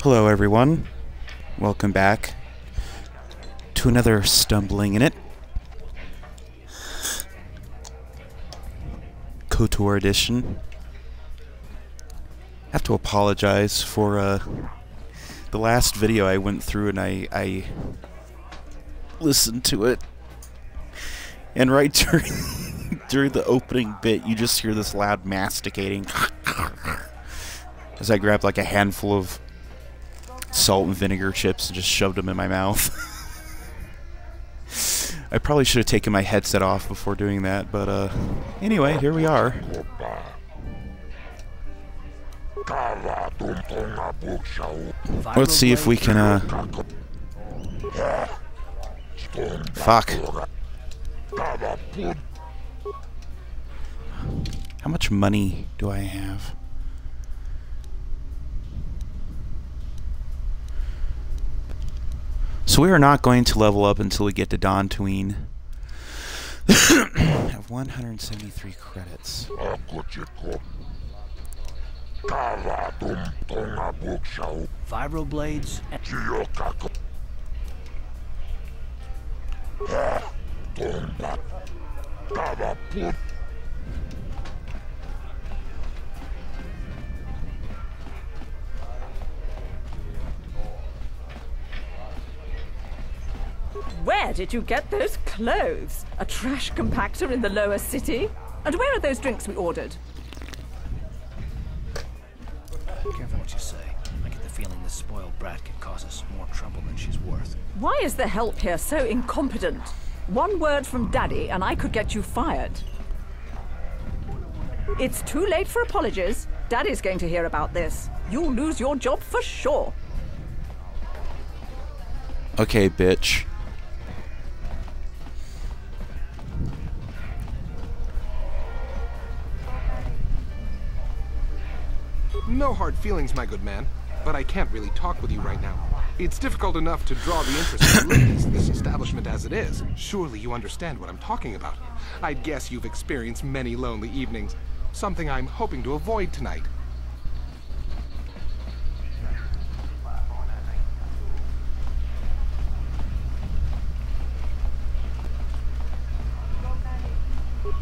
Hello everyone, welcome back to another Stumbling in It KOTOR edition. I have to apologize for the last video I went through and I listened to it, and right during the opening bit you just hear this loud masticating as I grabbed like a handful of salt and vinegar chips and just shoved them in my mouth. I probably should have taken my headset off before doing that, but anyway, here we are. Let's see if we can fuck. How much money do I have? So we are not going to level up until we get to Dantooine. I have 173 credits. Vibroblades. Where did you get those clothes? A trash compactor in the lower city? And where are those drinks we ordered? Careful what you say. I get the feeling this spoiled brat could cause us more trouble than she's worth. Why is the help here so incompetent? One word from Daddy and I could get you fired. It's too late for apologies. Daddy's going to hear about this. You'll lose your job for sure. Okay, bitch. No hard feelings, my good man, but I can't really talk with you right now. It's difficult enough to draw the interest of the ladies in this establishment as it is. Surely you understand what I'm talking about. I'd guess you've experienced many lonely evenings, something I'm hoping to avoid tonight.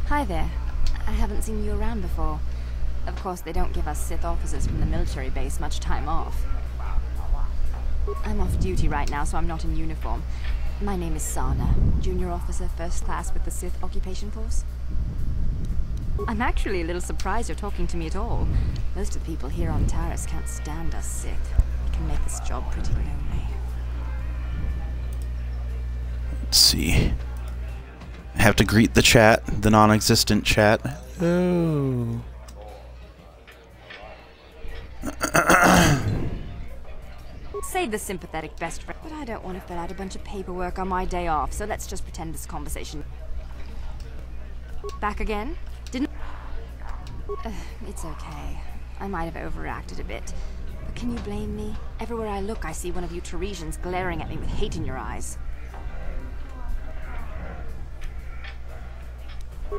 Hi there. I haven't seen you around before. Of course, they don't give us Sith officers from the military base much time off. I'm off duty right now, so I'm not in uniform. My name is Sana, junior officer, first class with the Sith occupation force. I'm actually a little surprised you're talking to me at all. Most of the people here on Taris can't stand us Sith. It can make this job pretty lonely. Let's see. I have to greet the chat, the non-existent chat. Oh. Save the sympathetic best friend. But I don't want to fill out a bunch of paperwork on my day off, so let's just pretend this conversation. Back again? Didn't... it's okay. I might have overreacted a bit. But can you blame me? Everywhere I look, I see one of you Tarisians glaring at me with hate in your eyes.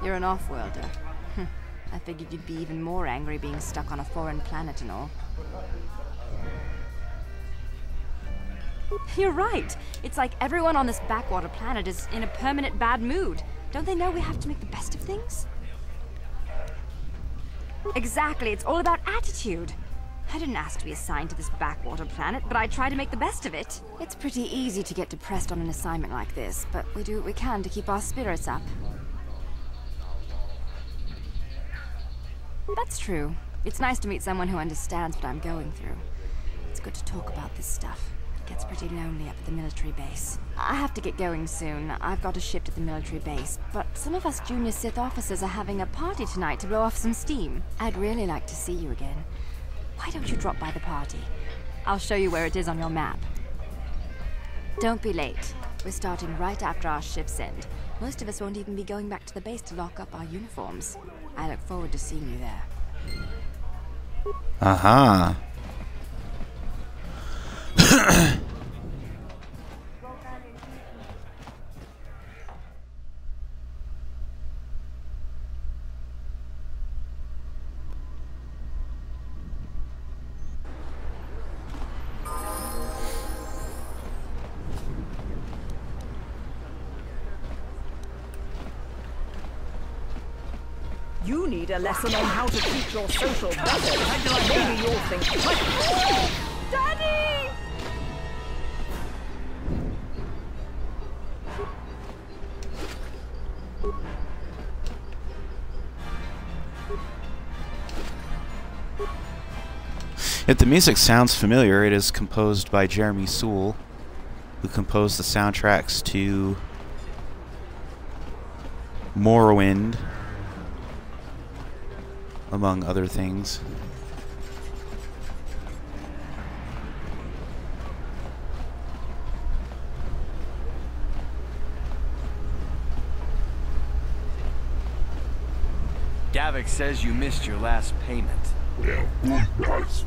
You're an off-worlder. I figured you'd be even more angry being stuck on a foreign planet and all. You're right. It's like everyone on this backwater planet is in a permanent bad mood. Don't they know we have to make the best of things? Exactly. It's all about attitude. I didn't ask to be assigned to this backwater planet, but I try to make the best of it. It's pretty easy to get depressed on an assignment like this, but we do what we can to keep our spirits up. That's true. It's nice to meet someone who understands what I'm going through. It's good to talk about this stuff. It gets pretty lonely up at the military base. I have to get going soon. I've got a shift at the military base, but some of us junior Sith officers are having a party tonight to blow off some steam. I'd really like to see you again. Why don't you drop by the party? I'll show you where it is on your map. Don't be late. We're starting right after our shifts end. Most of us won't even be going back to the base to lock up our uniforms. I look forward to seeing you there. Aha. need a lesson on how to teach your social better. Maybe you'll think... Daddy! If the music sounds familiar, it is composed by Jeremy Soule, who composed the soundtracks to Morrowind, among other things. Davik says you missed your last payment. Well, good guys.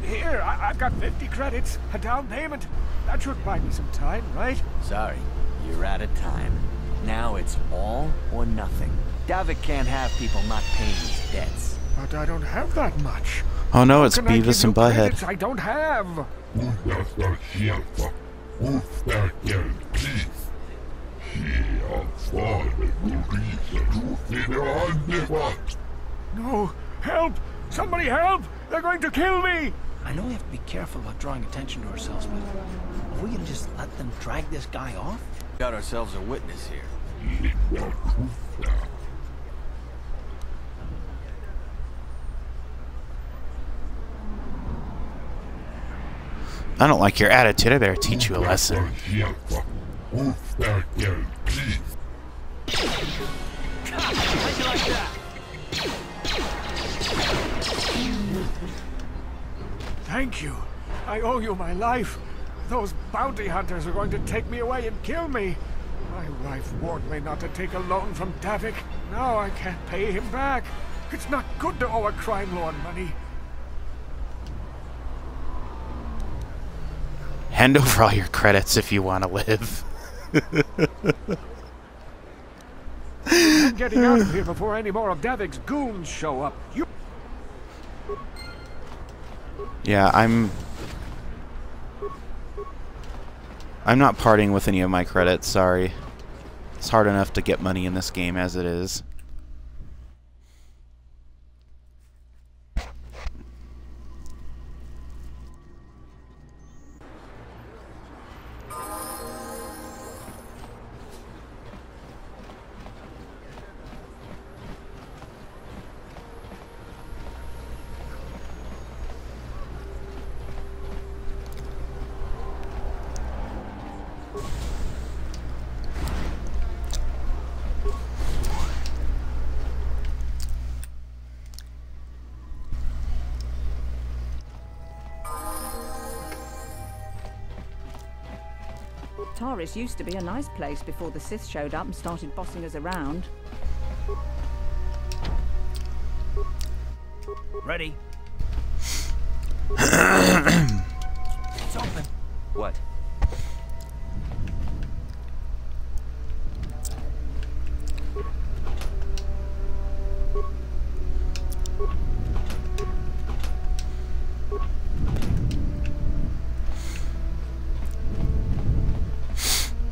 Here, I've got 50 credits, a down payment. That should buy me some time, right? Sorry, you're out of time. Now it's all or nothing. Davik can't have people not paying his debts. But I don't have that much. Oh no, it's How can I Beavis give and you Butthead. credits I don't have. No, help! Somebody help! They're going to kill me! I know we have to be careful about drawing attention to ourselves, but are we gonna just let them drag this guy off? Got ourselves a witness here. I don't like your attitude. I better teach you a lesson. Thank you. I owe you my life. Those bounty hunters are going to take me away and kill me. My wife warned me not to take a loan from Davik. Now I can't pay him back. It's not good to owe a crime lord money. Hand over all your credits if you want to live. I'm getting out of here before any more of Davik's goons show up. You... Yeah, I'm not parting with any of my credits, sorry. It's hard enough to get money in this game as it is. Taris used to be a nice place before the Sith showed up and started bossing us around. Ready? It's open. What?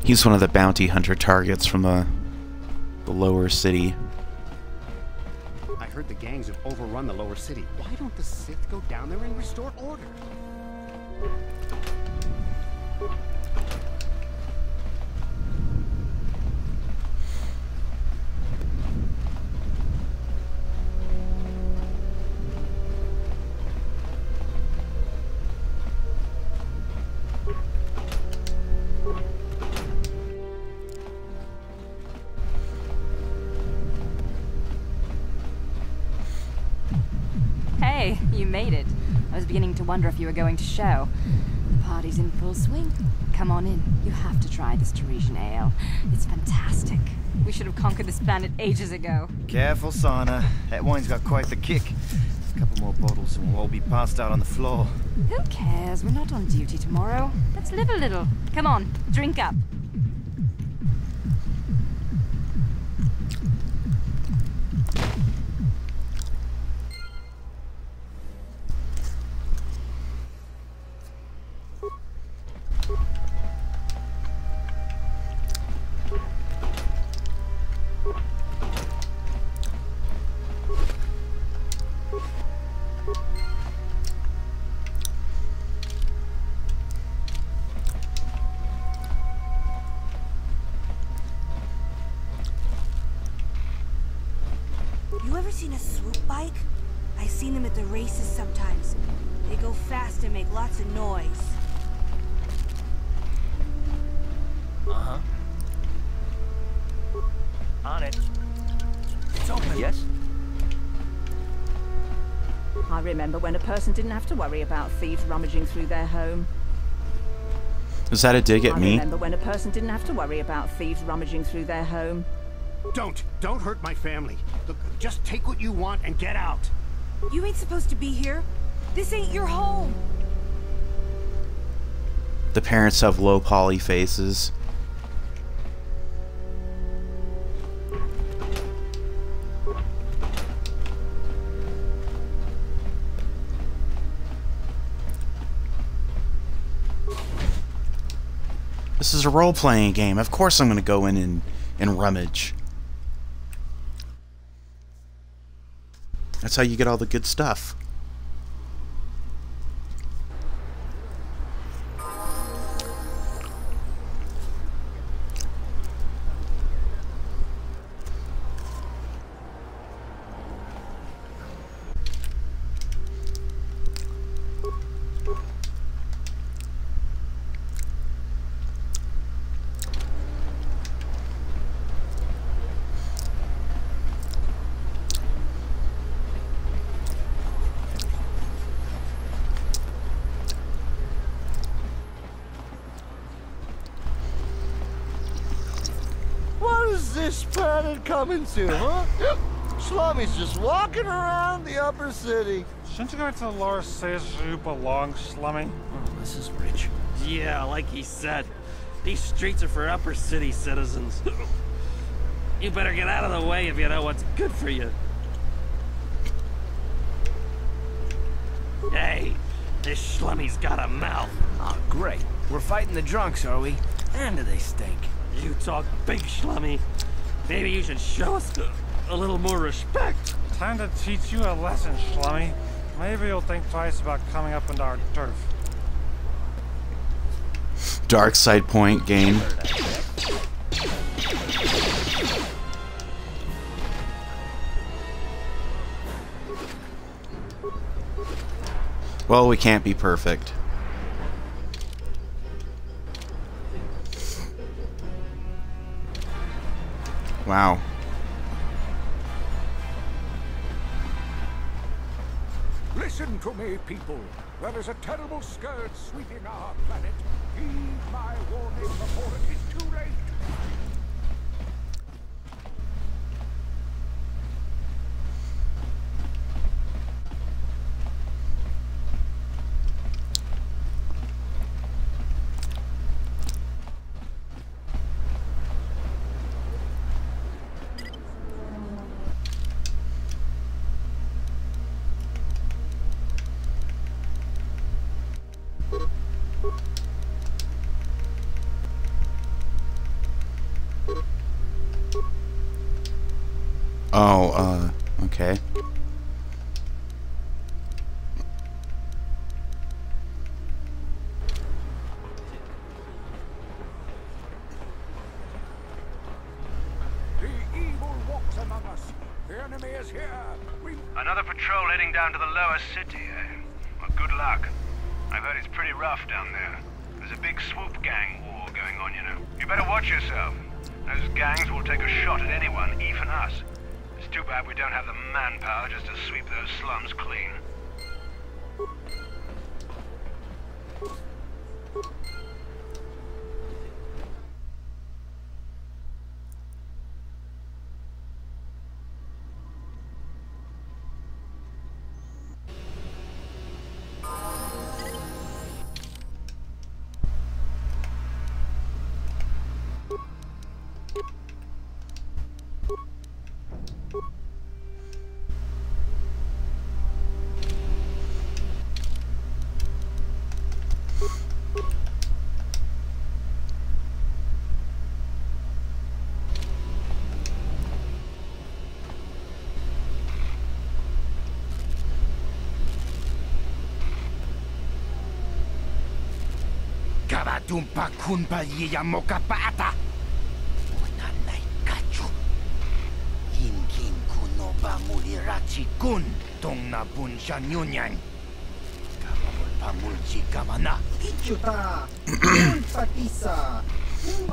He's one of the bounty hunter targets from the lower city. I heard the gangs have overrun the lower city. Why don't the Sith go down there and restore order? Hey, you made it. I was beginning to wonder if you were going to show. The party's in full swing. Come on in. You have to try this Tarisian ale. It's fantastic. We should have conquered this planet ages ago. Careful, Sana. That wine's got quite the kick. A couple more bottles and we'll all be passed out on the floor. Who cares? We're not on duty tomorrow. Let's live a little. Come on, drink up. ever seen a swoop bike? I've seen them at the races sometimes. They go fast and make lots of noise. Uh-huh. On it. It's open. Yes? I remember when a person didn't have to worry about thieves rummaging through their home. Is that a dig at me? I remember when a person didn't have to worry about thieves rummaging through their home. Don't hurt my family. Look, just take what you want and get out. You ain't supposed to be here. This ain't your home. The parents have low poly faces. This is a role-playing game. Of course I'm going to go in and rummage. That's how you get all the good stuff. This planet coming to, huh? Slummy's just walking around the upper city. Shouldn't you go to the lower cities where you belong, Slummy? Oh, this is rich. Yeah, like he said. These streets are for upper city citizens. You better get out of the way if you know what's good for you. Hey, this Schlummy's got a mouth. Oh, great. We're fighting the drunks, are we? And do they stink? You talk big, Schlummy. Maybe you should show us a little more respect. Time to teach you a lesson, Schlummy. Maybe you'll think twice about coming up into our turf. Dark side point game. Well, we can't be perfect. Wow. Listen to me, people. There is a terrible scourge sweeping our planet. Heed my warning before it is too late. Oh, okay. The evil walks among us. The enemy is here. Another patrol heading down to the lower city, eh? Well, good luck. I've heard it's pretty rough down there. There's a big swoop gang war going on, you know. You better watch yourself. Those gangs will take a shot at anyone, even us. It's too bad we don't have the manpower just to sweep those slums clean. Tumpa kunpa yiya mokapata. Unanay kachu. Hinkin kuno ba mulira. Chikun tong na bun shan yunyan. Pangulchi kamana.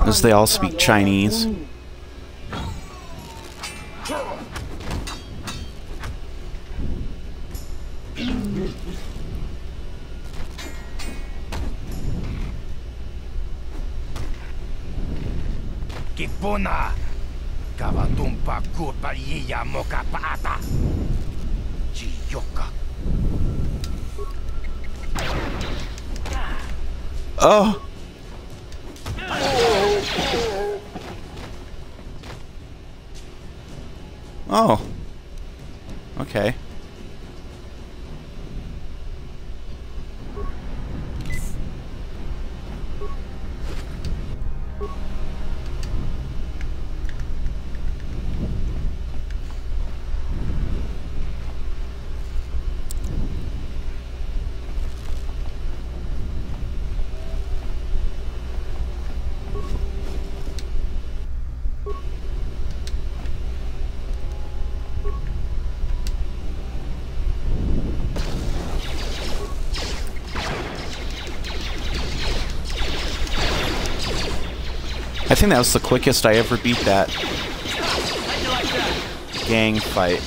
As they all speak Chinese. Kipuna. Kavatumpa kurpa yiya moka paata. Chiyoka. Oh. Oh. Okay. I think that was the quickest I ever beat that gang fight.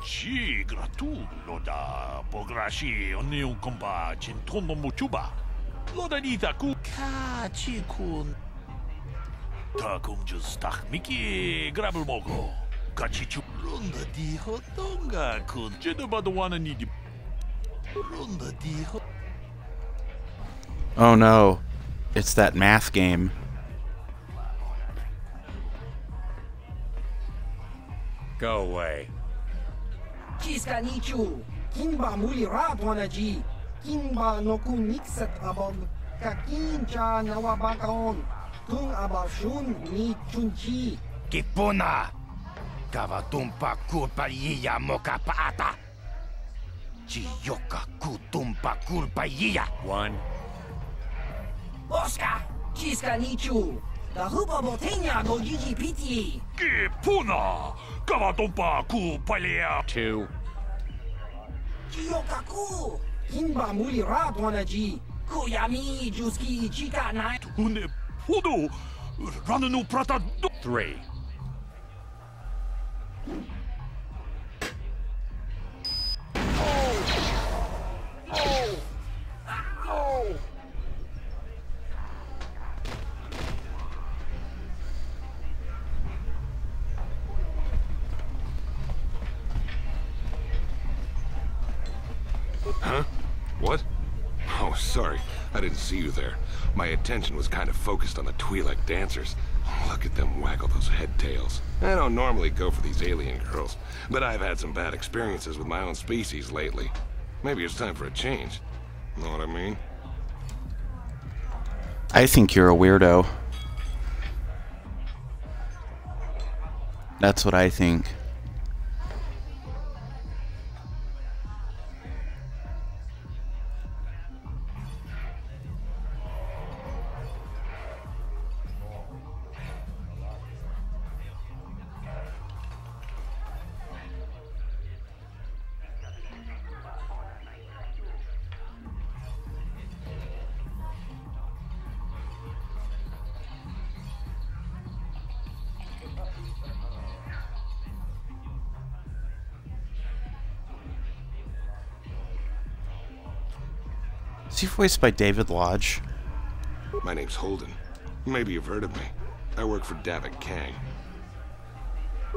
Ci gratullo da pograshi ogni un compa cintono muchuba. Loda nita ku kachi kun. Ta kumjus tak miki grabel mogo. Kachi chu runda di hotonga kun. Jedu badawana ni di runda di hot. Oh no. It's that math game. Go away. Kiska nichu, kimba muli ratwanaji, kimba no kunixat abog, kakincha nawabakaon, tung abashun ni chunchi. Kipuna. Kavatumpa kurpa yiya moka paata. Chiyoka kutumpa kurpa yiya. One. Oscar, kiska nichu, the hupa botenya go gigi piti. Kipuna. Kavatumpa ku palea. Two. Chiyokaku, kimba muli ratwanaji, kuyami juski chika na. Une podo rananu prata. Three. Huh? What? Oh, Sorry, I didn't see you there. My attention was kind of focused on the Twi'lek dancers. Look at them waggle those head tails. I don't normally go for these alien girls, but I've had some bad experiences with my own species lately. Maybe it's time for a change. Know what I mean? I think you're a weirdo. That's what I think. Is he voiced by David Lodge? My name's Holden. Maybe you've heard of me. I work for Davik Kang.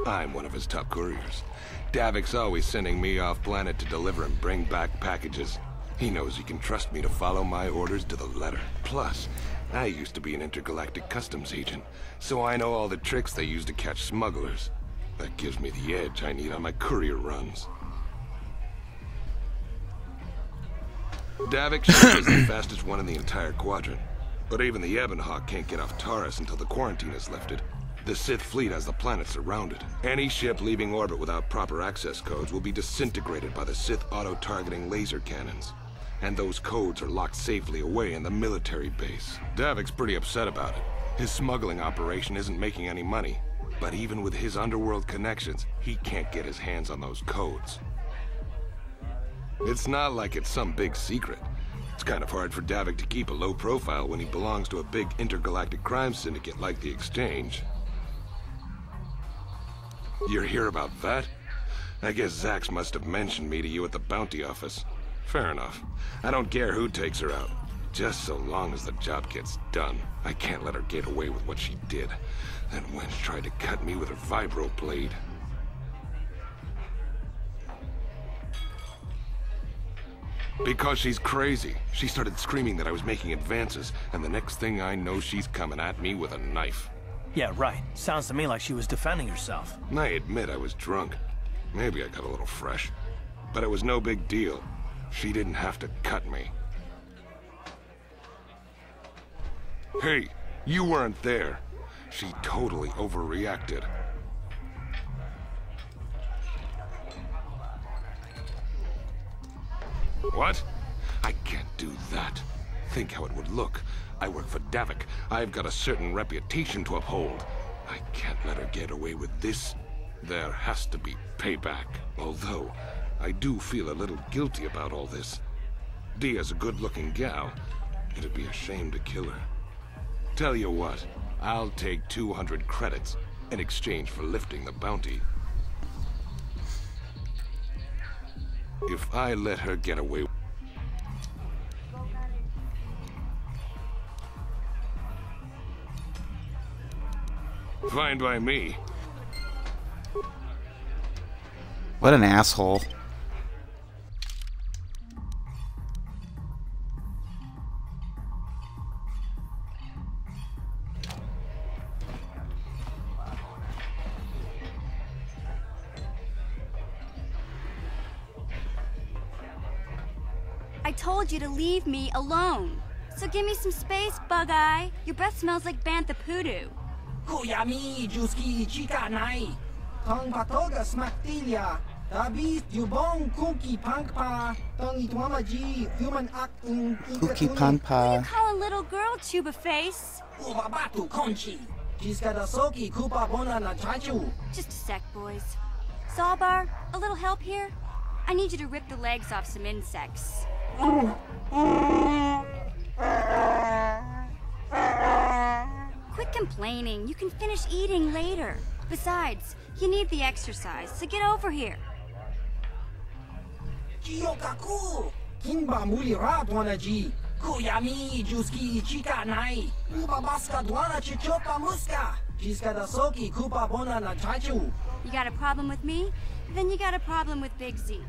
I'm one of his top couriers. Davik's always sending me off planet to deliver and bring back packages. He knows he can trust me to follow my orders to the letter. Plus, I used to be an intergalactic customs agent, so I know all the tricks they use to catch smugglers. That gives me the edge I need on my courier runs. Davik ship is the fastest one in the entire quadrant. But even the Ebonhawk can't get off Taris until the quarantine is lifted. The Sith fleet has the planet surrounded. Any ship leaving orbit without proper access codes will be disintegrated by the Sith auto-targeting laser cannons. And those codes are locked safely away in the military base. Davik's pretty upset about it. His smuggling operation isn't making any money. But even with his underworld connections, he can't get his hands on those codes. It's not like it's some big secret. It's kind of hard for Davik to keep a low profile when he belongs to a big intergalactic crime syndicate like the Exchange. You're here about that? I guess Zax must have mentioned me to you at the bounty office. Fair enough. I don't care who takes her out. Just so long as the job gets done. I can't let her get away with what she did. That wench tried to cut me with her vibro blade. Because she's crazy. She started screaming that I was making advances, and the next thing I know, she's coming at me with a knife. Yeah, right. Sounds to me like she was defending herself. I admit I was drunk. Maybe I got a little fresh. But it was no big deal. She didn't have to cut me. Hey, you weren't there. She totally overreacted. What? I can't do that. Think how it would look. I work for Davik. I've got a certain reputation to uphold. I can't let her get away with this. There has to be payback. Although, I do feel a little guilty about all this. Dia's a good-looking gal. It'd be a shame to kill her. Tell you what, I'll take 200 credits in exchange for lifting the bounty. If I let her get away... Fine by me. What an asshole. I told you to leave me alone. So give me some space, Bug-Eye. Your breath smells like bantha poodoo. Kuyami Juski Chika Nai. Tong Patoga Smaktilia. Tabis Yubong Kuki Pankpa. Tong Itwamaji Human Act Cookie Panpa. You call a little girl Chuba Face? Ubabatu Conchi. Jiskadasoki Kupa Bona na Chachu. Just a sec, boys. Sawbar, a little help here? I need you to rip the legs off some insects. Quit complaining. You can finish eating later. Besides, you need the exercise, so get over here. Kiyokaku. Kinba Muli Ratwanaji. Kuyami Juski Chika Nai. Ubabaska Dwana Chichopa Muska. Jiskadasoki Kupa Bona na Chachu. You got a problem with me? Then you got a problem with Big Z.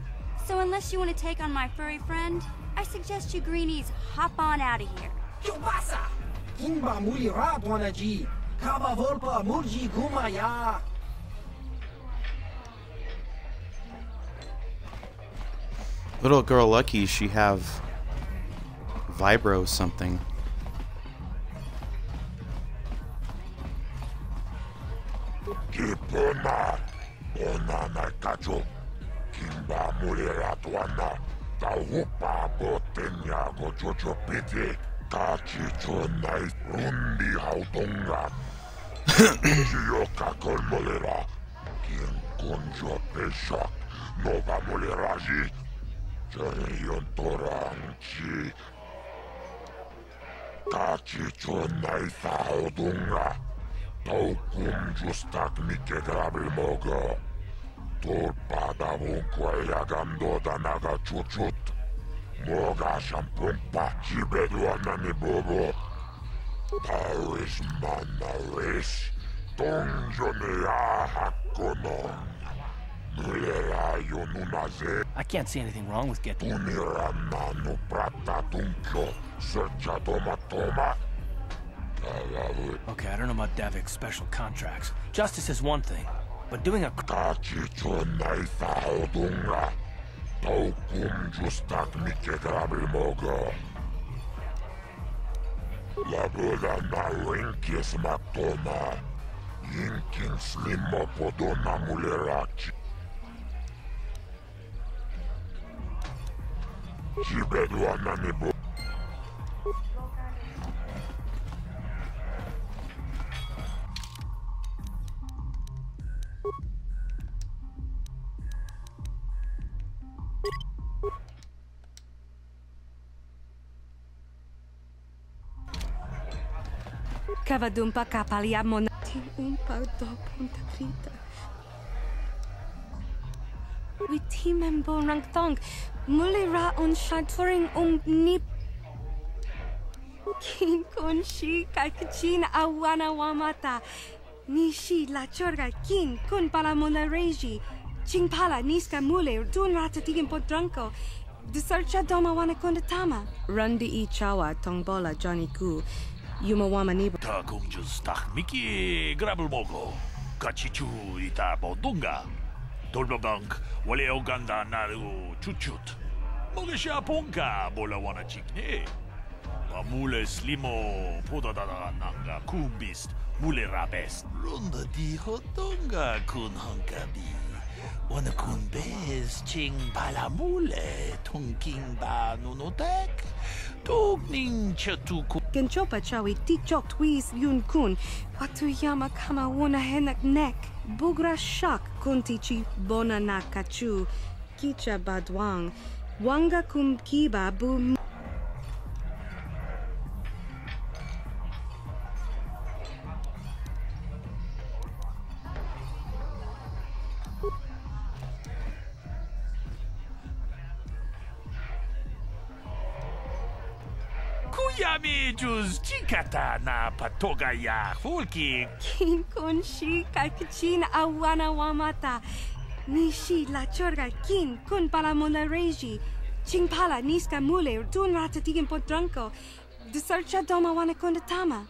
So unless you want to take on my furry friend, I suggest you greenies hop on out of here. Chubasa! Kimba muli radwanaji. Kaba volpa murji gumaya. Little girl lucky she have vibro something. Kipona, onana kacho, kimba mulera tuana, taupa botenya gojojo piti, kachicho nai rundi hautonga, chiyoka kolmolera, kien konjo peshak, nova moleraji, jarion toranchi, kachicho nai saudunga. Taukum justak mike grabil mogo. Tulpada vunqua yagando danaga chuchut. Moga shampumpa chibeduanani bobo. Taris manaris. Tonjonea hakonon. Nulera yonunaze. I can't see anything wrong with getting... Unirananu prata tuncho. Searcha toma toma. Okay, I don't know about Davik's special contracts. Justice is one thing, but doing a... Cavadumpa capalia monati umpa do punta grita. Witimembo rangthong mulira on shaturing nip. Kin kun shi kakachin awana wamata. Nishi la chorga kin kun pala reji. Chingpala niska mule dun ratatigin podranko. Disarcha doma wana kondatama. Rundi I chawa tongbola Johnny Ku. Yumawama niba. Ta kumjus tak miki grabul mogo. Kachichu ita bodunga. Dolbabank wale oganda naru chuchut. Mogesha ponka bola wana chikne. Mule slimo podadada nanga kumbist mule rabest. Runda di hotonga kun hankabi. Wana kun bez ching pala mule tongking ba nunotek. Togning chatuku. Genchopa chawi tikchok twis yun kun. Watuyama kama wona henak nek. Bugra shak kuntichi bona nakachu. Kicha badwang. Wanga kumkiba bu. Yami juz chikata na patoga ya hulki. Kin kun shi kakachin awana wamata. Nishi la chorga kin kun pala reji. Chingpala niska mule dun ratatigin podranko. Disarcha doma wana kondatama.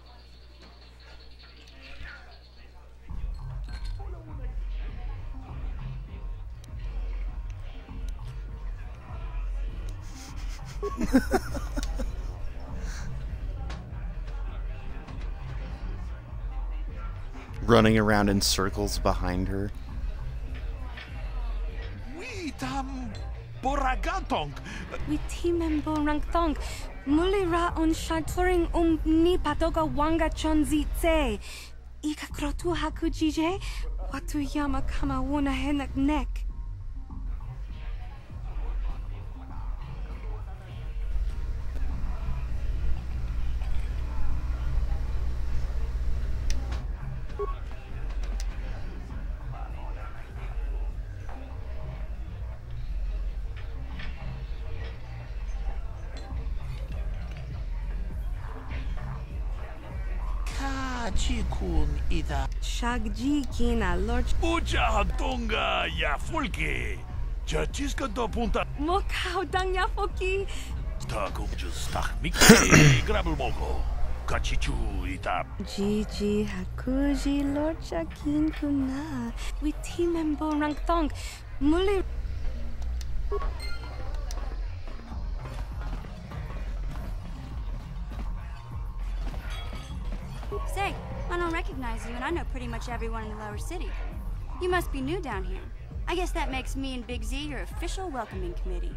Running around in circles behind her. Witam boragantong. Witimembo rangthong. Mulira on shaturing ni patoga wanga chonzi tse. Ika krotu hakujije. Watuyama kama wona henak nek. Chikun ida Shagji kina lord Ucha hatonga ya fulke. Chachiska do punta. Mokao dang ya foki. Gigi hakuji lorcha kin kuna. We team member rang thong. Muli. Say, I don't recognize you, and I know pretty much everyone in the lower city. You must be new down here. I guess that makes me and Big Z your official welcoming committee.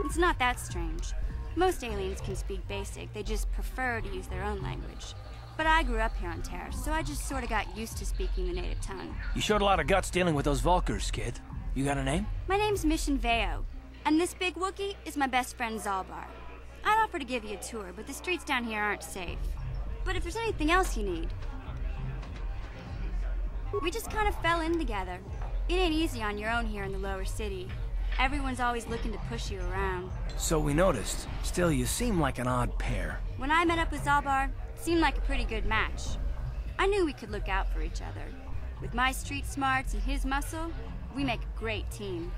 It's not that strange. Most aliens can speak basic, they just prefer to use their own language. But I grew up here on Taris, so I just sort of got used to speaking the native tongue. You showed a lot of guts dealing with those Vulkars, kid. You got a name? My name's Mission Veo, and this big Wookiee is my best friend Zalbar. I'd offer to give you a tour, but the streets down here aren't safe. But if there's anything else you need... We just kind of fell in together. It ain't easy on your own here in the lower city. Everyone's always looking to push you around. So we noticed. Still, you seem like an odd pair. When I met up with Zalbar, it seemed like a pretty good match. I knew we could look out for each other. With my street smarts and his muscle, we make a great team.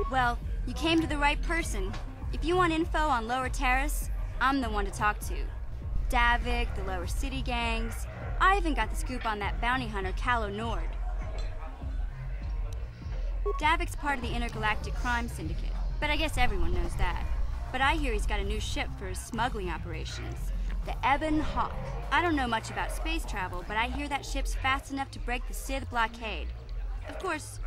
Well, you came to the right person. If you want info on Lower Taris, I'm the one to talk to. Davik, the lower city gangs. I even got the scoop on that bounty hunter, KOTOR. Davik's part of the intergalactic crime syndicate, but I guess everyone knows that. But I hear he's got a new ship for his smuggling operations, the Ebon Hawk. I don't know much about space travel, but I hear that ship's fast enough to break the Sith blockade. Of course,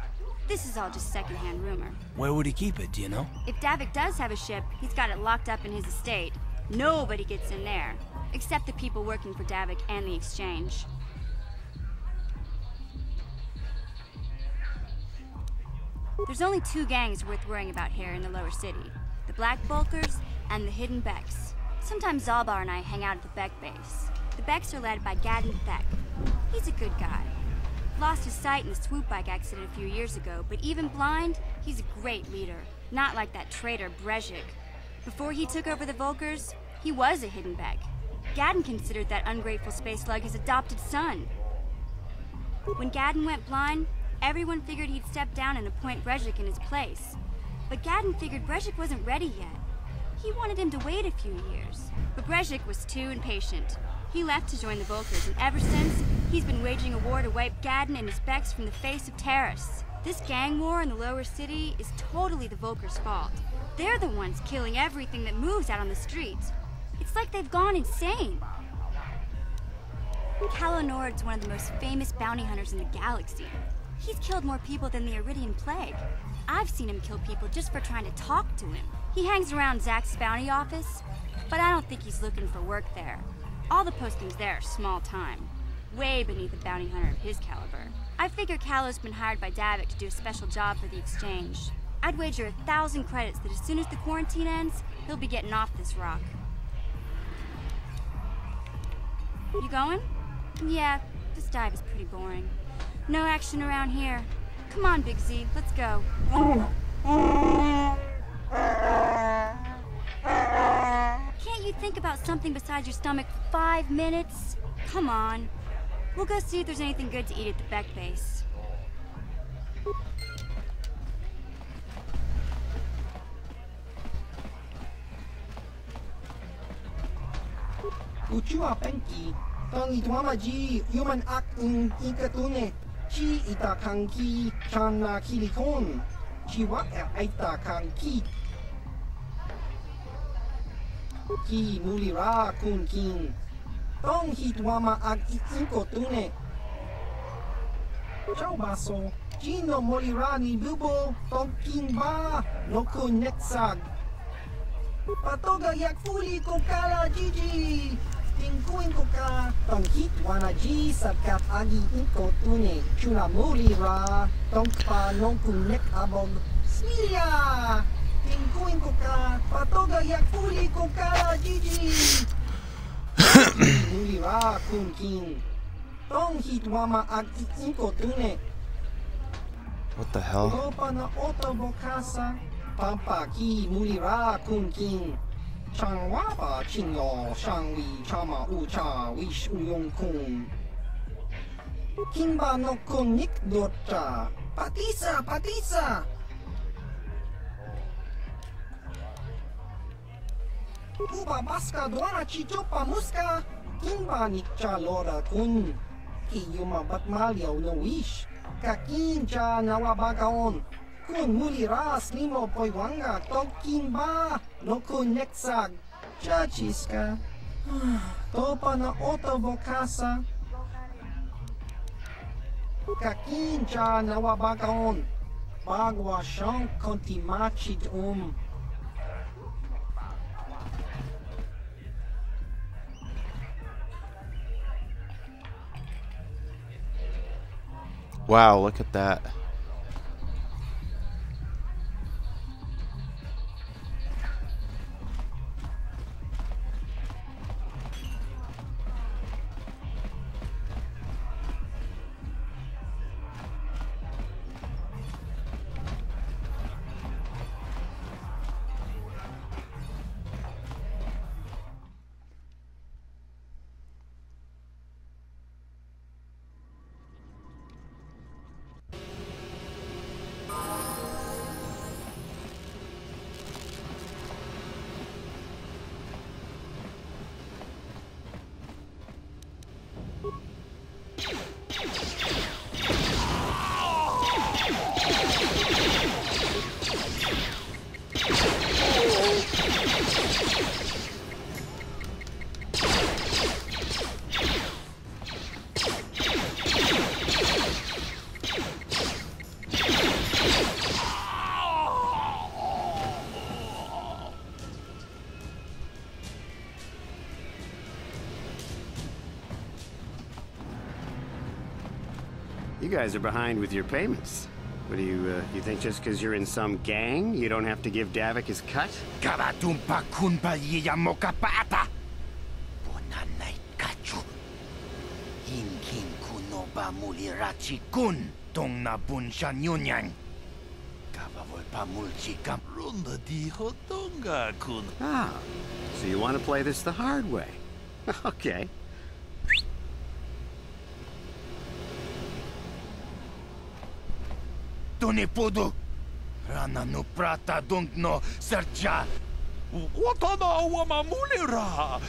this is all just secondhand rumor. Where would he keep it, do you know? If Davik does have a ship, he's got it locked up in his estate. Nobody gets in there, except the people working for Davik and the Exchange. There's only two gangs worth worrying about here in the lower city. The Black Vulkars and the Hidden Becks. Sometimes Zalbar and I hang out at the Beck base. The Becks are led by Gadden Beck. He's a good guy. Lost his sight in the swoop bike accident a few years ago, but even blind, he's a great leader. Not like that traitor Brezhik. Before he took over the Vulkars, he was a Hidden Beck. Gadden considered that ungrateful space slug his adopted son. When Gadden went blind, everyone figured he'd step down and appoint Brezhik in his place. But Gadden figured Brezhik wasn't ready yet. He wanted him to wait a few years. But Brezhik was too impatient. He left to join the Vulkars, and ever since, he's been waging a war to wipe Gadden and his Becks from the face of Taris. This gang war in the lower city is totally the Vulkars' fault. They're the ones killing everything that moves out on the streets. It's like they've gone insane. KOTOR's one of the most famous bounty hunters in the galaxy. He's killed more people than the Iridian Plague. I've seen him kill people just for trying to talk to him. He hangs around Zack's bounty office, but I don't think he's looking for work there. All the postings there are small time, way beneath a bounty hunter of his caliber. I figure Kalo's been hired by Davik to do a special job for the Exchange. I'd wager 1,000 credits that as soon as the quarantine ends, he'll be getting off this rock. You going? Yeah, this dive is pretty boring. No action around here. Come on, Big Z, let's go. Can't you think about something besides your stomach for 5 minutes? Come on. We'll go see if there's anything good to eat at the Beck base. Uchua penki, tong ituamaji, human act in ikatune, chi itakanki, chana kilikon, chiwa aita kanki. Ki mulira kun king, tong hituama ag ikotune. Ciao baso, chino molira ni bubo, tong king ba, no kun netsag. Patoga yak fuli ko kala Gigi. Tingkuin ko ka, tong hitwana G sakat agi inko tune. Chuna mulira, tong pa nong kunek abog. Smilia! Tingkuin ko ka, patoga yak fuli ko kala Gigi. Mulira kun king. Tong hitwama agi inko tune. What the hell? Opa na otobokasa. Papa ki mulira kun king. Chang wapa chingo shang wi chama ucha wish uyong kun. Kimba no kun nik dota. Patisa, patisa. Uba baska dwana chichopa muska. Kimba nikcha lora kun. Kiyuma batmalyaw no wish. Kakincha nawabagaon. Kun muli ras limo poiwanga tog kimba. No kun neksag. Chachiska. Topa na oto vokasa. Kakincha nawabagaon. Bagwa siyang kontimachid Wow, look at that. You guys are behind with your payments. What do you think just because you're in some gang, you don't have to give Davik his cut? Karatumpa kunpa yiyamokapata. Bonanay kachu. Hinkin kunoba mulirachi kun. Tong na bunshan yunyang. Kabavoy pamulchikam. Runda dijo tonga kun. Ah, so you want to play this the hard way. Okay. Tunipudu. Rana no prata dung no sercha. Watana wamamulira.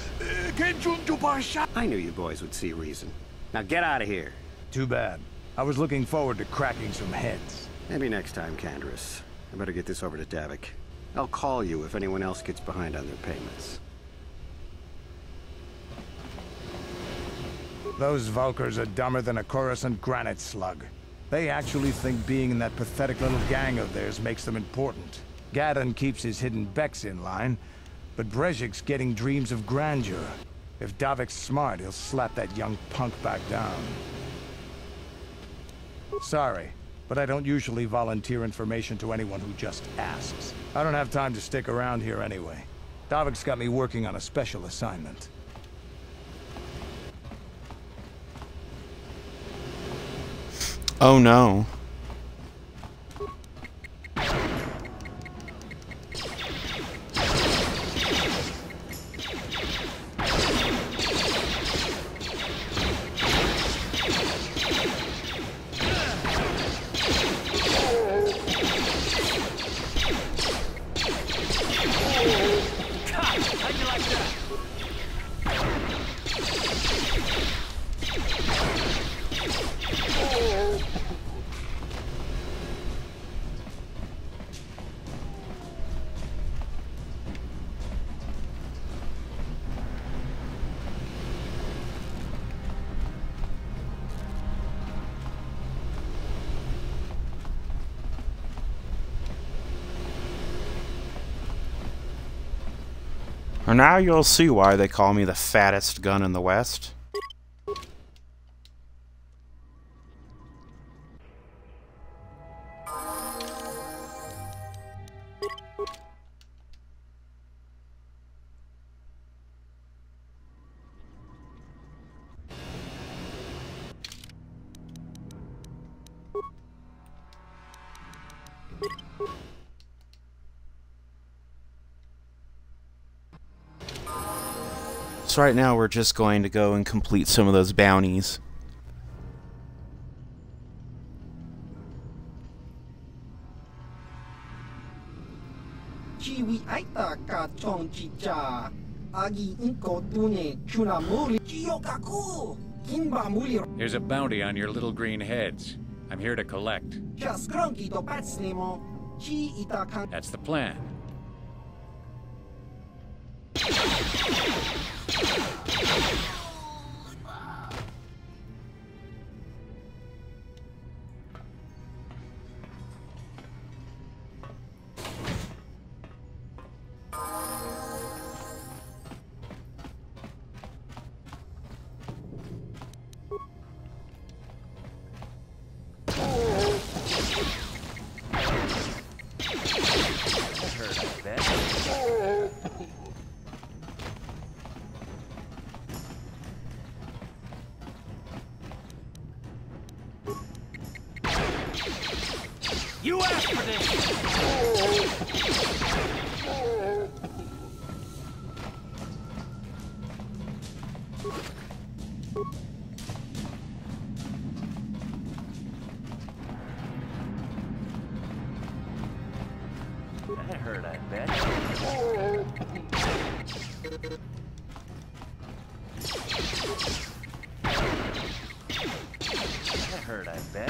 Kenjun basha. I knew you boys would see reason. Now get out of here. Too bad. I was looking forward to cracking some heads. Maybe next time, Canderous. I better get this over to Davik. I'll call you if anyone else gets behind on their payments. Those Vulkars are dumber than a Coruscant granite slug. They actually think being in that pathetic little gang of theirs makes them important. Gadon keeps his hidden Becks in line, but Brezhik's getting dreams of grandeur. If Davik's smart, he'll slap that young punk back down. Sorry, but I don't usually volunteer information to anyone who just asks. I don't have time to stick around here anyway. Davik's got me working on a special assignment. Oh no. And now you'll see why they call me the fattest gun in the West. So right now we're just going to go and complete some of those bounties. Chiwi aita ka chong chicha. Agi inko tune chuna muli. Chiyokaku. Kinba muli. There's a bounty on your little green heads. I'm here to collect. Just cronky to patsnemo. Chi ita kan. That's the plan. You asked for this! That hurt, I bet. That hurt, I bet.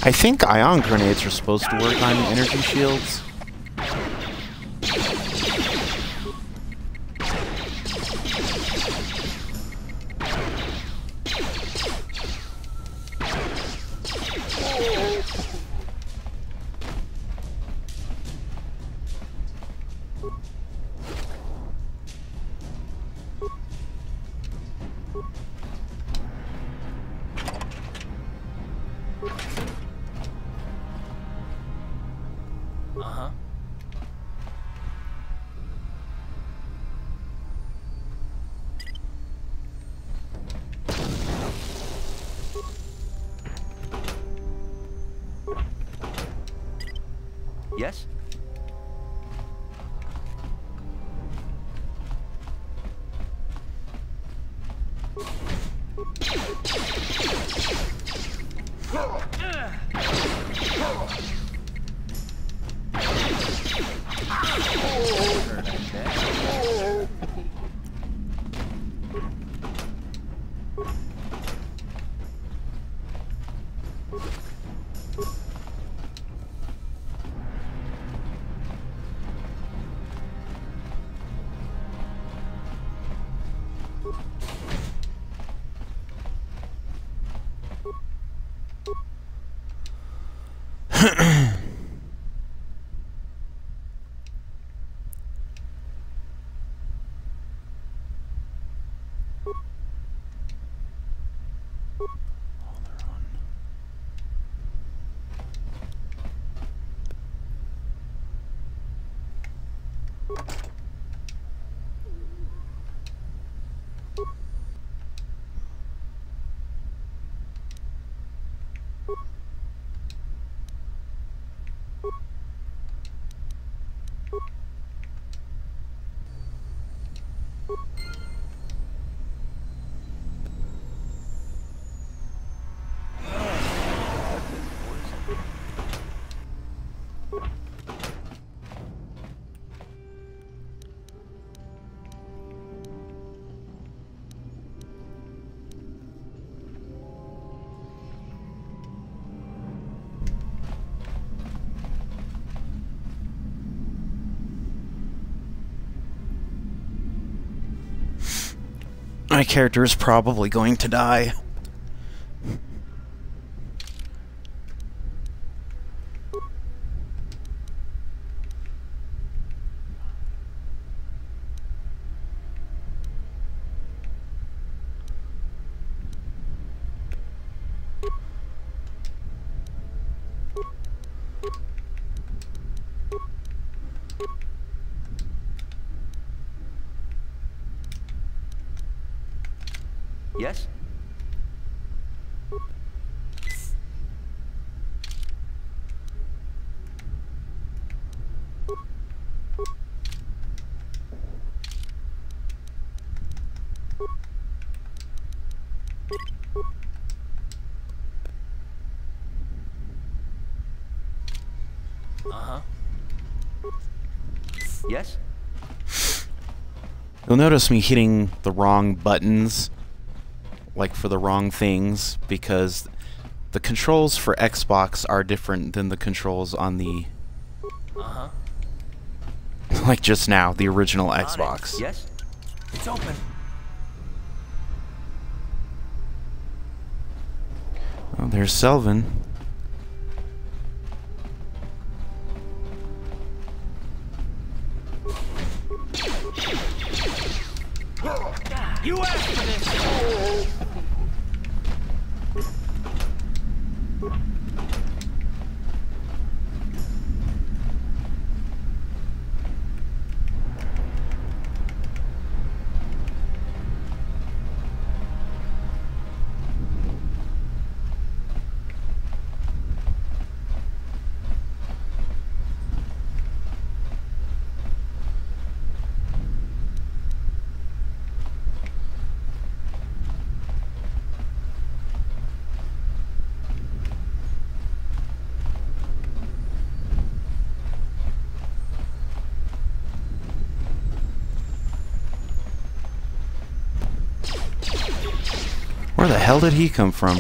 I think ion grenades are supposed to work on energy shields. Uh-huh. Yes? My character is probably going to die. Yes? Uh-huh. Yes? You'll notice me hitting the wrong buttons, like for the wrong things, because the controls for Xbox are different than the controls on the... Uh-huh. like just now, the original Xbox. Yes? It's open. Oh, there's Selvin. You asked for this! Where the hell did he come from?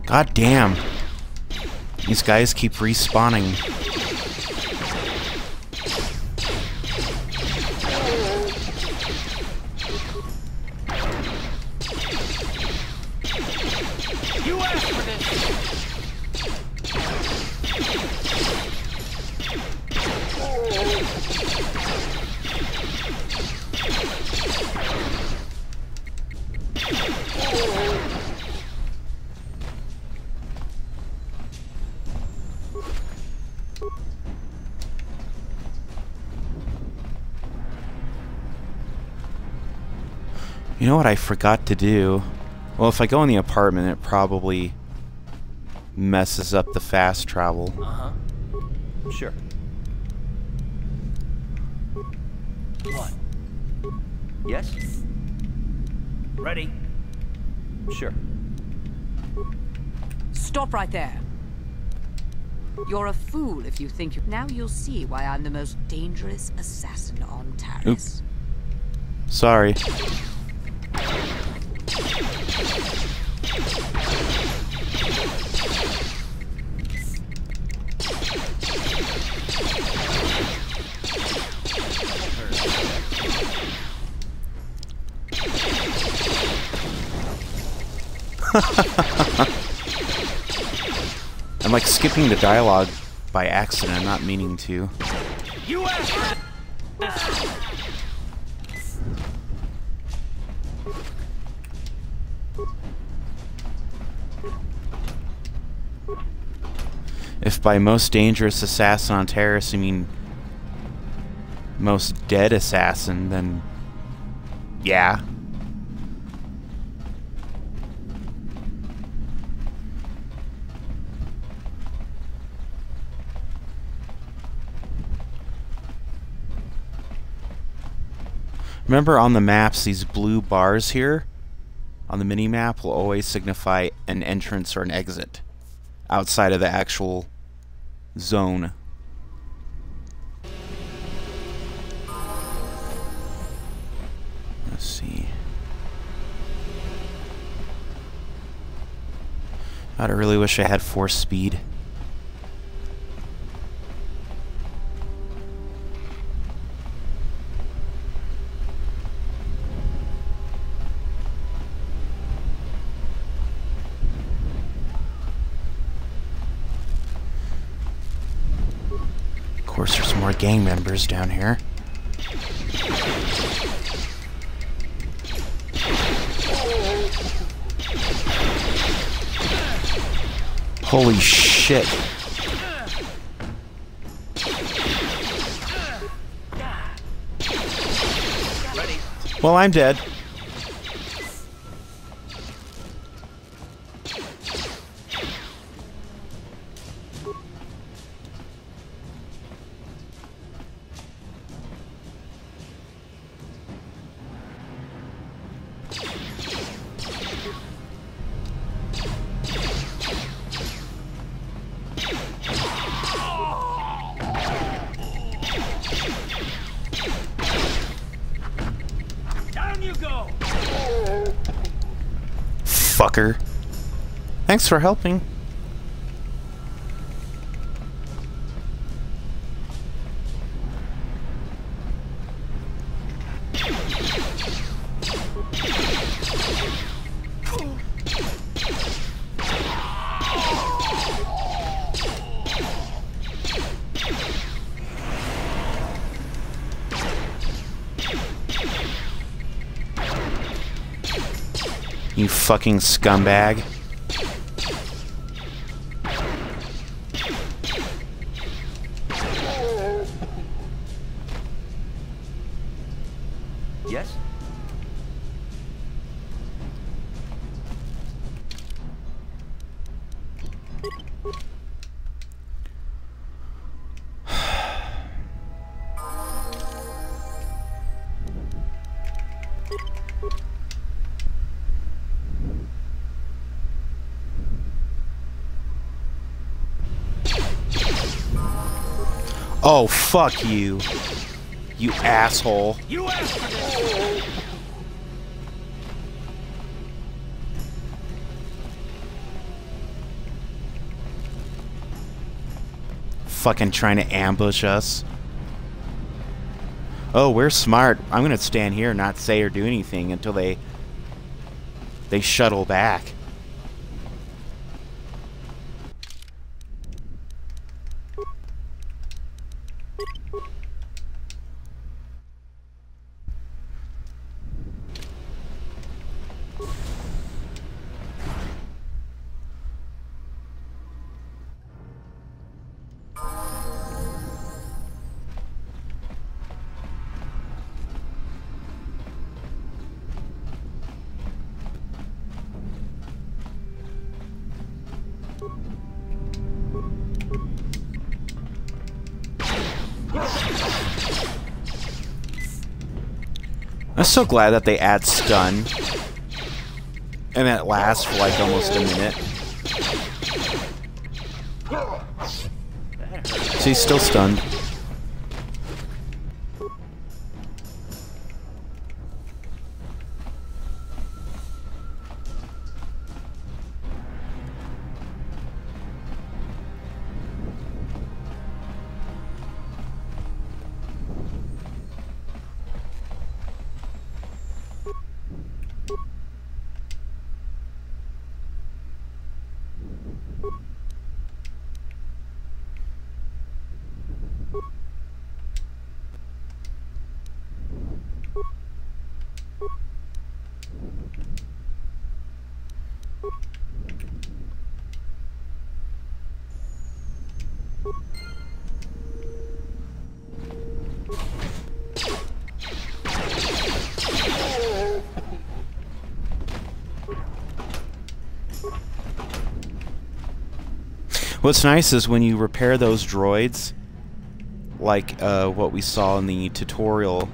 God damn. These guys keep respawning. You asked for this! You know what I forgot to do? Well, if I go in the apartment, it probably messes up the fast travel. Uh-huh. Sure. What? Yes? Ready? Sure. Stop right there. You're a fool if you think you... Now you'll see why I'm the most dangerous assassin on Taris. Sorry. I'm like skipping the dialogue by accident. I'm not meaning to. If by most dangerous assassin on Taris you mean most dead assassin, then yeah. Remember on the maps, these blue bars here on the mini-map will always signify an entrance or an exit outside of the actual zone. Let's see. I really wish I had force speed. Of course, there's more gang members down here. Holy shit. Well, I'm dead. Fucker. Thanks for helping. You fucking scumbag. Yes? Oh, fuck you. You asshole. You asked for this. Fucking trying to ambush us. Oh, we're smart. I'm gonna stand here and not say or do anything until they shuttle back. I'm so glad that they add stun. And that lasts for like almost a minute. So he's still stunned. What's nice is when you repair those droids, like what we saw in the tutorial,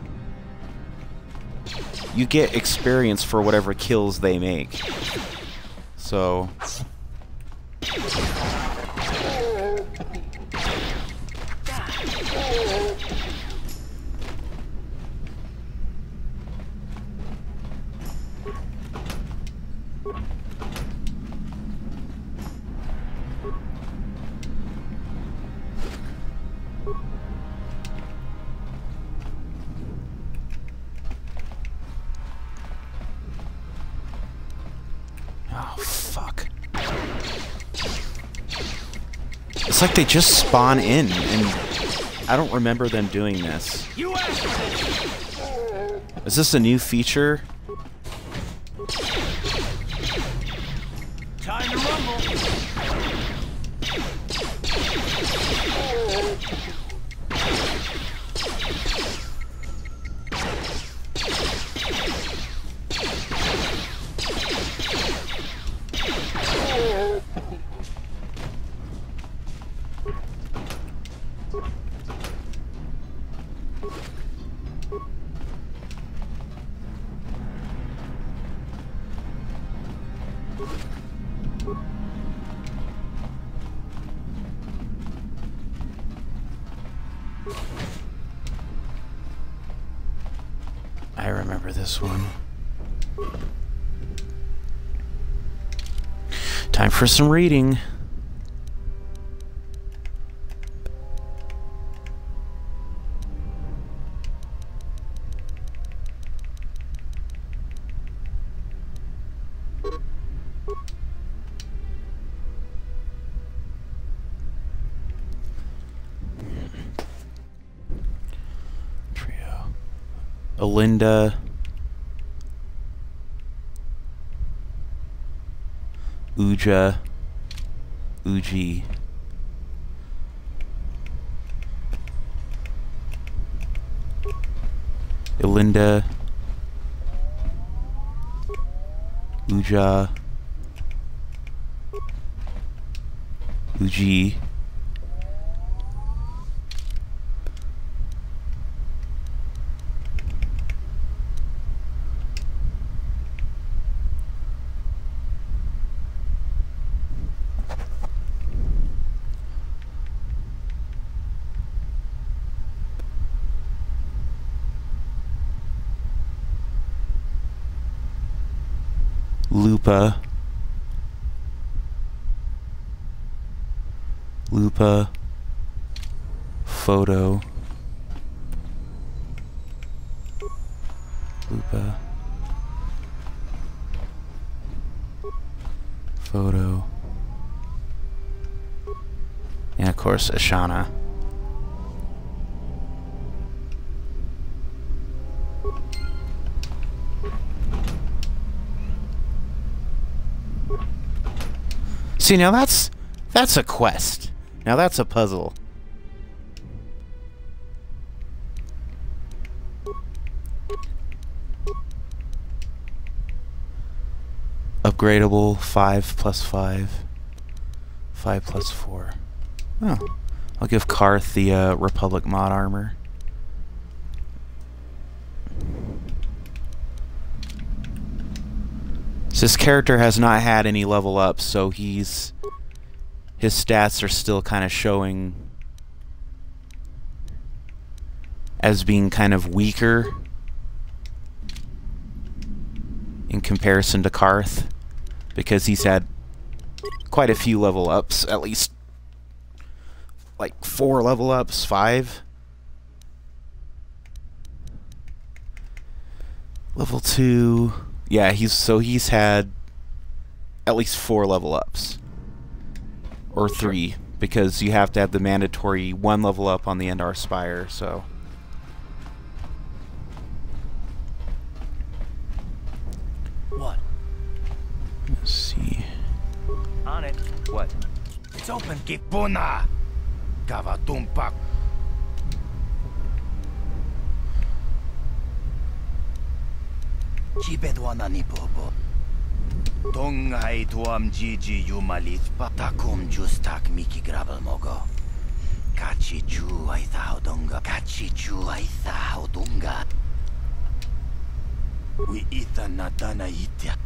you get experience for whatever kills they make. So... Oh, fuck. It's like they just spawn in, and I don't remember them doing this. Is this a new feature? Time to rumble. I remember this one. Time for some reading. Olinda, Uja, Uji, Olinda, Uja, Uji, Lupa, Lupa, Photo, Lupa, Photo, and of course Ashana. See, now that's a quest. Now that's a puzzle. Upgradable 5 plus 5. 5 plus 4. Oh. I'll give Karth the Republic mod armor. So this character has not had any level up, so his stats are still kind of showing as being kind of weaker in comparison to Karth, because he's had quite a few level ups, at least like 4 level ups, 5. Level 2, yeah, he's had at least 4 level ups, or 3, because you have to have the mandatory 1 level up on the Endar Spire, so. What? Let's see. On it. What? It's open. Kipuna! Kavatumpak. Chibedwana ni bobo. Tongai tuam jiji yumalithpa. Takum justak miki grabel mogo. Kachi chu aitha odunga. Kachi chu aitha odunga. We ita natana itya.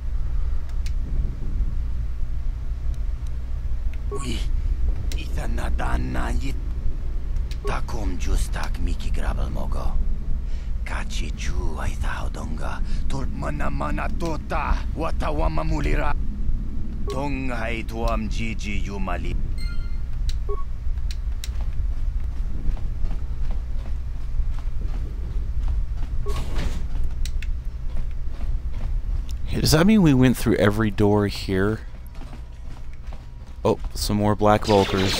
We ita natana it. Takum justak miki grabel mogo. Kachi chu aitha odunga. Turmana mana tota. Watawama mulira. Tongai tuam jiji yumali. Does that mean we went through every door here? Oh, some more black Vulkars.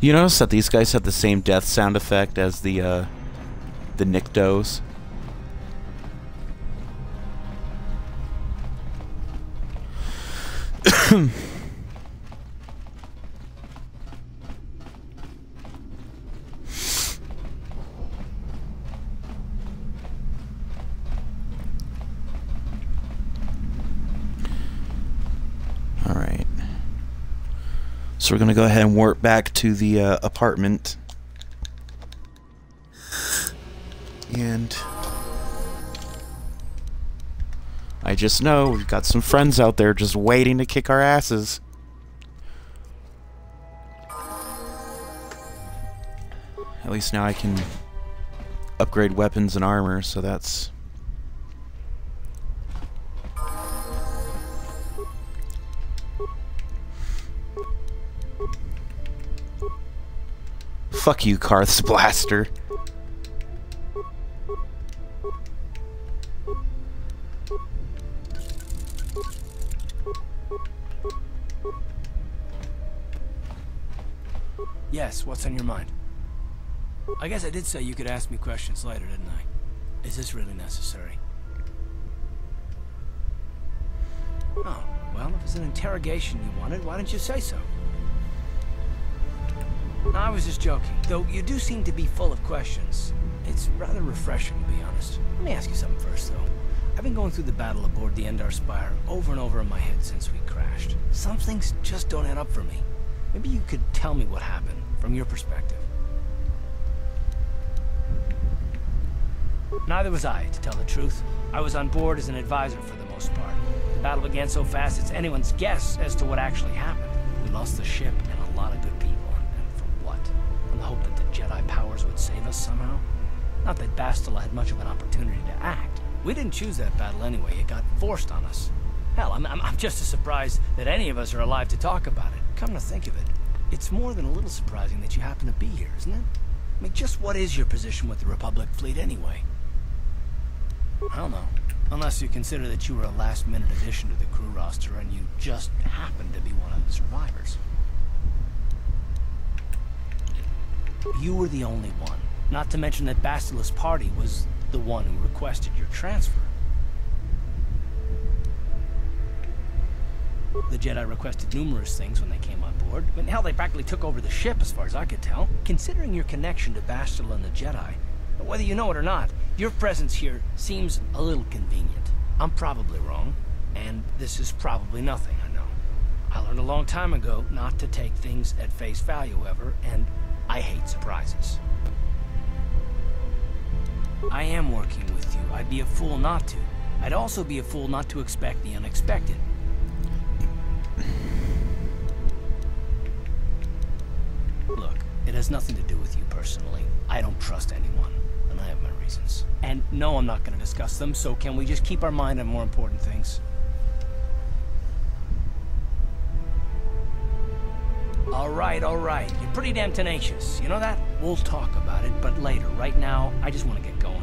You notice that these guys have the same death sound effect as the Nyctos? Alright. So we're going to go ahead and warp back to the apartment. And I just know we've got some friends out there just waiting to kick our asses. At least now I can upgrade weapons and armor, so that's... Fuck you, Karth's blaster. Yes, what's on your mind? I guess I did say you could ask me questions later, didn't I? Is this really necessary? Oh, well, if it's an interrogation you wanted, why didn't you say so? No, I was just joking. Though you do seem to be full of questions. It's rather refreshing, to be honest. Let me ask you something first, though. I've been going through the battle aboard the Endar Spire over and over in my head since we crashed. Some things just don't add up for me. Maybe you could tell me what happened, from your perspective. Neither was I, to tell the truth. I was on board as an advisor for the most part. The battle began so fast it's anyone's guess as to what actually happened. We lost the ship and a lot of good people, and for what? On the hope that the Jedi powers would save us somehow? Not that Bastila had much of an opportunity to act. We didn't choose that battle anyway, it got forced on us. Hell, I'm just as surprised that any of us are alive to talk about it. Come to think of it, it's more than a little surprising that you happen to be here, isn't it? I mean, just what is your position with the Republic fleet anyway? I don't know. Unless you consider that you were a last-minute addition to the crew roster and you just happened to be one of the survivors. You were the only one. Not to mention that Bastila's party was the one who requested your transfer. The Jedi requested numerous things when they came on board. I mean, hell, they practically took over the ship as far as I could tell. Considering your connection to Bastila and the Jedi, whether you know it or not, your presence here seems a little convenient. I'm probably wrong, and this is probably nothing, I know. I learned a long time ago not to take things at face value ever, and I hate surprises. I am working with you. I'd be a fool not to. I'd also be a fool not to expect the unexpected. Look, it has nothing to do with you personally. I don't trust anyone, and I have my reasons. And no, I'm not going to discuss them, so can we just keep our mind on more important things? All right. You're pretty damn tenacious. You know that? We'll talk about it, but later. Right now, I just want to get going.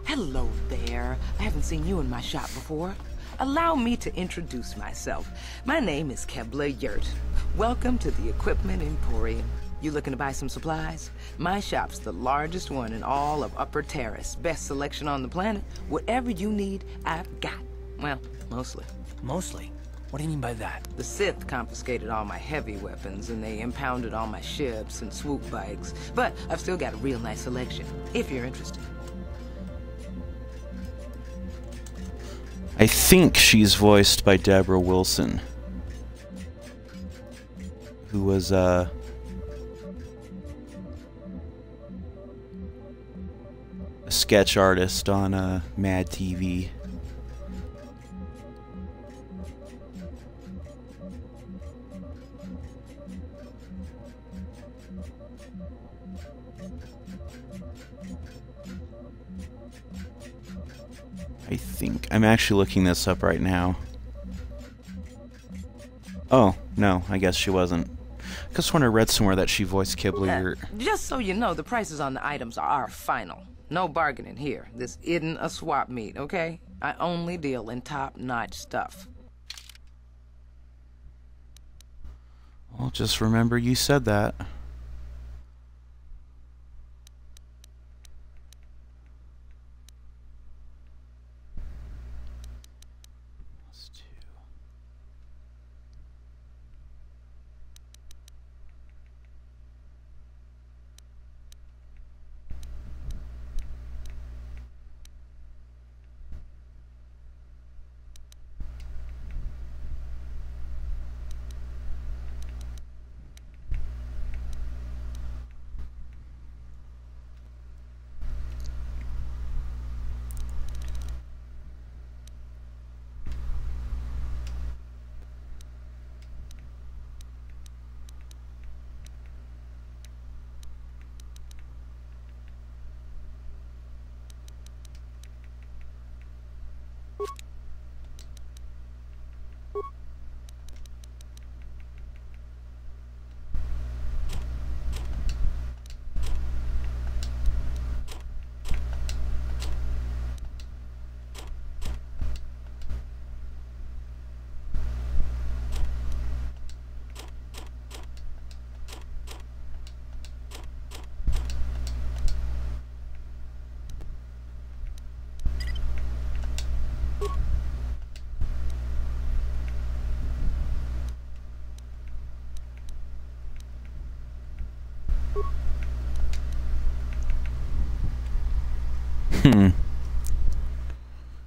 Hello there. I haven't seen you in my shop before. Allow me to introduce myself. My name is Kebla Yurt. Welcome to the Equipment Emporium. You looking to buy some supplies? My shop's the largest one in all of Upper Taris. Best selection on the planet. Whatever you need, I've got. Well, mostly. Mostly? What do you mean by that? The Sith confiscated all my heavy weapons, and they impounded all my ships and swoop bikes. But I've still got a real nice selection, if you're interested. I think she's voiced by Deborah Wilson, who was a sketch artist on Mad TV. I think I'm actually looking this up right now. Oh, no, I guess she wasn't. I just when I read somewhere that she voiced Kibler. Just so you know, the prices on the items are final. No bargaining here. This isn't a swap meet, okay? I only deal in top-notch stuff. Well, just remember you said that.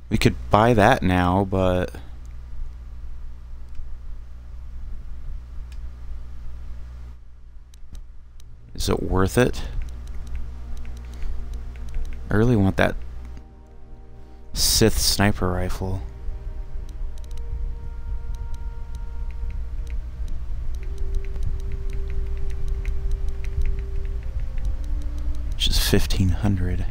We could buy that now, but is it worth it? I really want that Sith sniper rifle. Which is 1,500.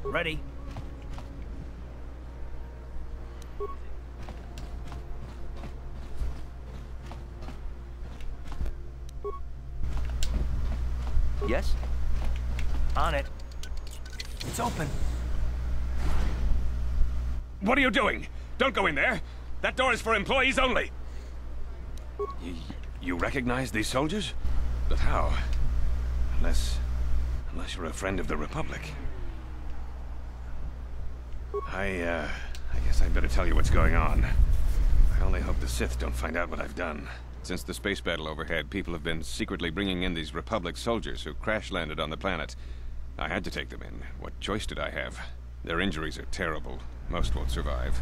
Ready? Yes? On it. It's open. What are you doing? Don't go in there. That door is for employees only. You recognize these soldiers? But how? Unless you're a friend of the Republic. I guess I'd better tell you what's going on. I only hope the Sith don't find out what I've done. Since the space battle overhead, people have been secretly bringing in these Republic soldiers who crash-landed on the planet. I had to take them in. What choice did I have? Their injuries are terrible. Most won't survive.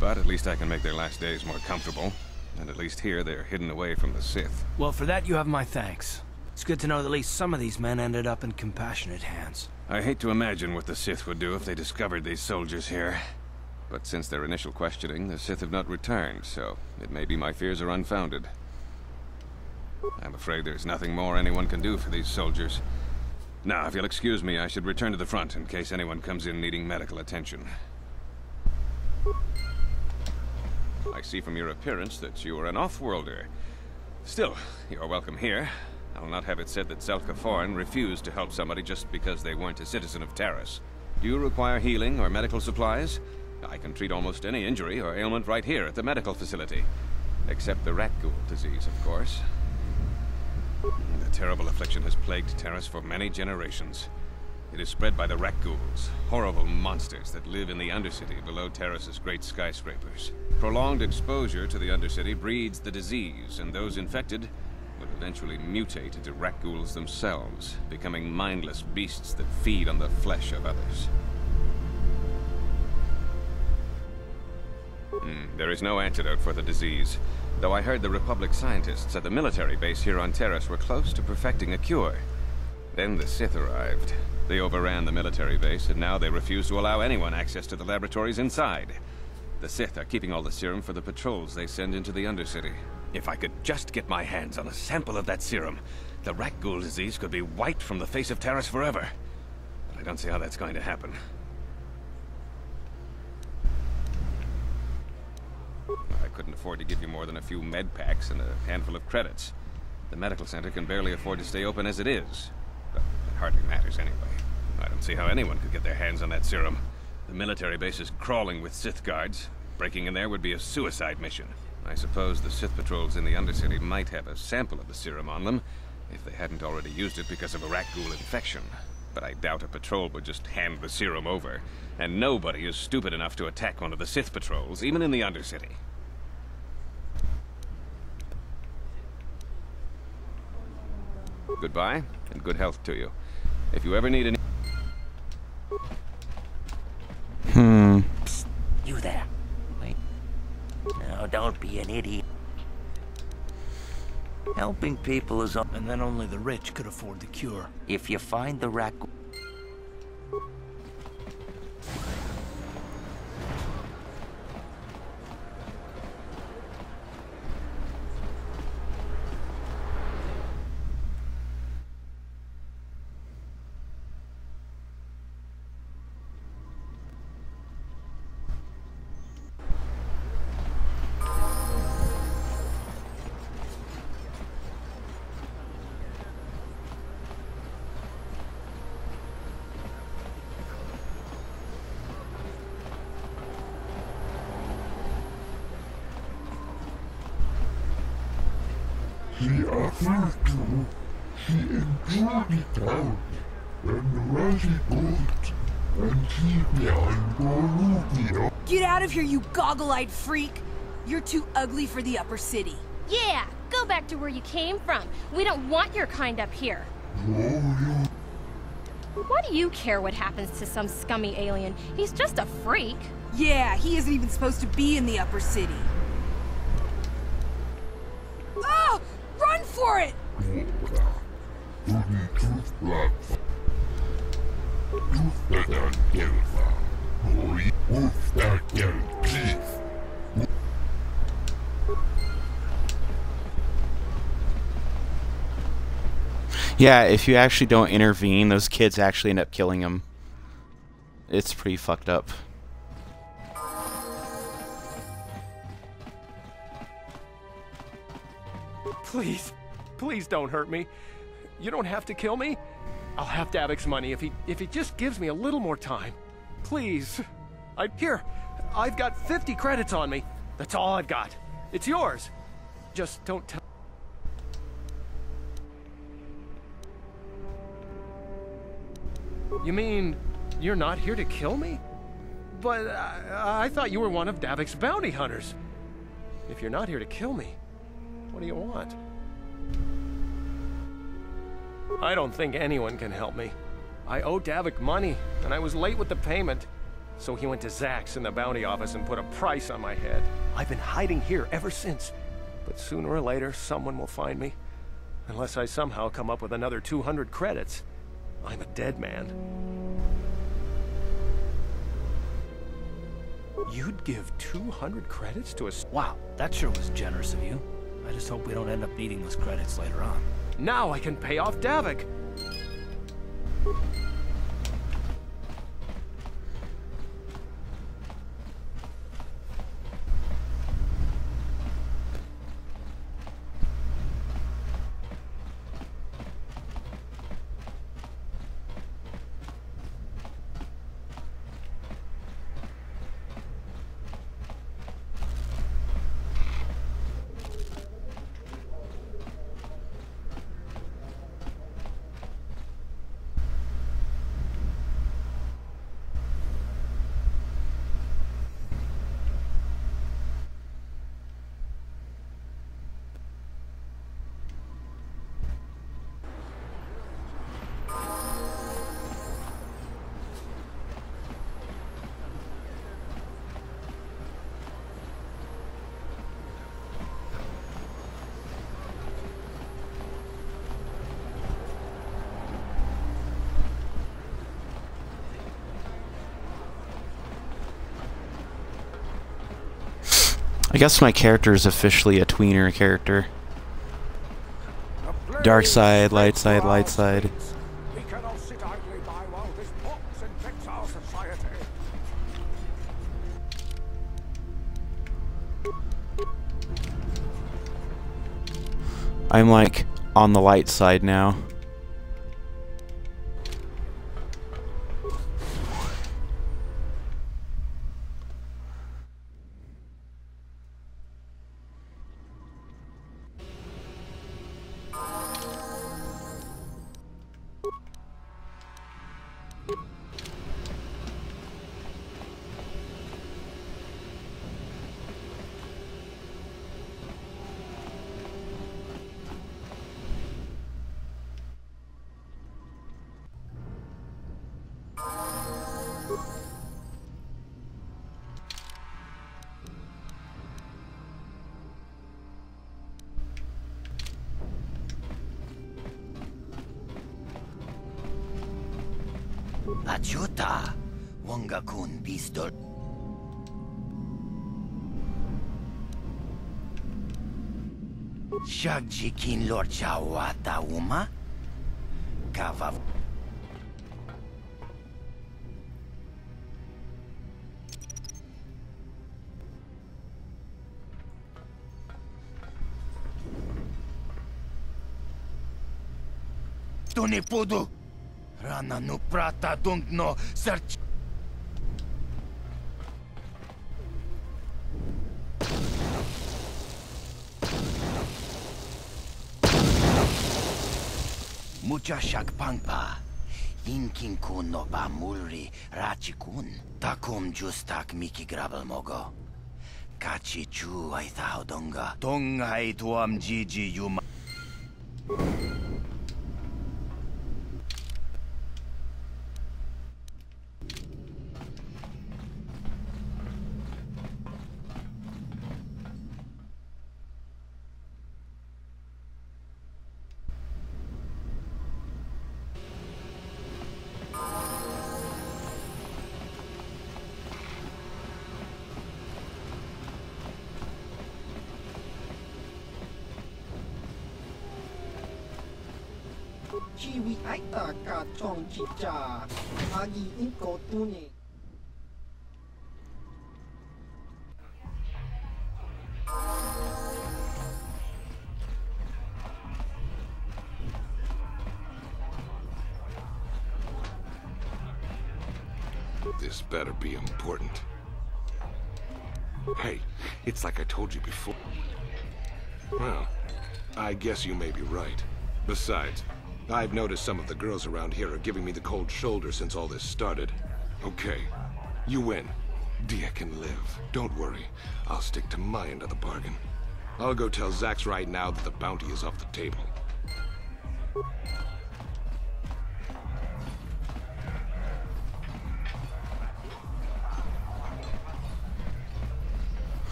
But at least I can make their last days more comfortable. And at least here, they're hidden away from the Sith. Well, for that you have my thanks. It's good to know that at least some of these men ended up in compassionate hands. I hate to imagine what the Sith would do if they discovered these soldiers here. But since their initial questioning, the Sith have not returned, so it may be my fears are unfounded. I'm afraid there's nothing more anyone can do for these soldiers. Now, if you'll excuse me, I should return to the front in case anyone comes in needing medical attention. I see from your appearance that you are an off-worlder. Still, you're welcome here. I'll not have it said that Zelka refused to help somebody just because they weren't a citizen of Taris. Do you require healing or medical supplies? I can treat almost any injury or ailment right here at the medical facility. Except the rat ghoul disease, of course. The terrible affliction has plagued Taris for many generations. It is spread by the rat ghouls, horrible monsters that live in the Undercity below Taris's great skyscrapers. Prolonged exposure to the Undercity breeds the disease, and those infected will eventually mutate into rat ghouls themselves, becoming mindless beasts that feed on the flesh of others. There is no antidote for the disease, though I heard the Republic scientists at the military base here on Taris were close to perfecting a cure. Then the Sith arrived. They overran the military base, and now they refuse to allow anyone access to the laboratories inside. The Sith are keeping all the serum for the patrols they send into the Undercity. If I could just get my hands on a sample of that serum, the rat ghoul disease could be wiped from the face of Taris forever. But I don't see how that's going to happen. I couldn't afford to give you more than a few med packs and a handful of credits. The medical center can barely afford to stay open as it is. But it hardly matters anyway. I don't see how anyone could get their hands on that serum. The military base is crawling with Sith guards. Breaking in there would be a suicide mission. I suppose the Sith patrols in the Undercity might have a sample of the serum on them, if they hadn't already used it because of a rat ghoul infection. But I doubt a patrol would just hand the serum over. And nobody is stupid enough to attack one of the Sith patrols, even in the Undercity. Goodbye, and good health to you. If you ever need any... Psst, you there. Wait. Now, don't be an idiot. Helping people is... And then only the rich could afford the cure. If you find the rat... She offered to, she endured it out, and Raji got, and she behind Rubio. Get out of here, you goggle-eyed freak! You're too ugly for the upper city. Yeah, go back to where you came from. We don't want your kind up here. Why do you care what happens to some scummy alien? He's just a freak. Yeah, he isn't even supposed to be in the upper city. Oh! Run for it! Yeah, if you actually don't intervene, those kids actually end up killing him. It's pretty fucked up. Please, please don't hurt me. You don't have to kill me. I'll have Davik's money if he just gives me a little more time. Please. I've got 50 credits on me. That's all I've got. It's yours. Just don't tell. You mean you're not here to kill me? But I thought you were one of Davik's bounty hunters. If you're not here to kill me, what do you want? I don't think anyone can help me. I owe Davik money, and I was late with the payment. So he went to Zach's in the bounty office and put a price on my head. I've been hiding here ever since. But sooner or later, someone will find me. Unless I somehow come up with another 200 credits. I'm a dead man. You'd give 200 credits to a... Wow, that sure was generous of you. I just hope we don't end up needing those credits later on. Now I can pay off Davik. I guess my character is officially a tweener character. Dark side, light side, light side. We cannot sit idly by while this box infects our society. I'm like on the light side now. Achuta, Wongakun pistol. Shagjikin Lord Chawata Uma? Kava. Tony Podu. Rana no prata don't know search. Mucha shakpangpa. Inkin kun no ba mulri rachikun. Takum justak miki grabel mogo. Kachi chu ay thao donga. Donga ay tuam jiji yuma. Chiwi aita ka chong chicha. Agi inko tuni. This better be important. Hey, it's like I told you before. Well, I guess you may be right. Besides, I've noticed some of the girls around here are giving me the cold shoulder since all this started. Okay, you win. Dia can live. Don't worry. I'll stick to my end of the bargain. I'll go tell Zax right now that the bounty is off the table.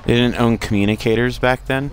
They didn't own communicators back then?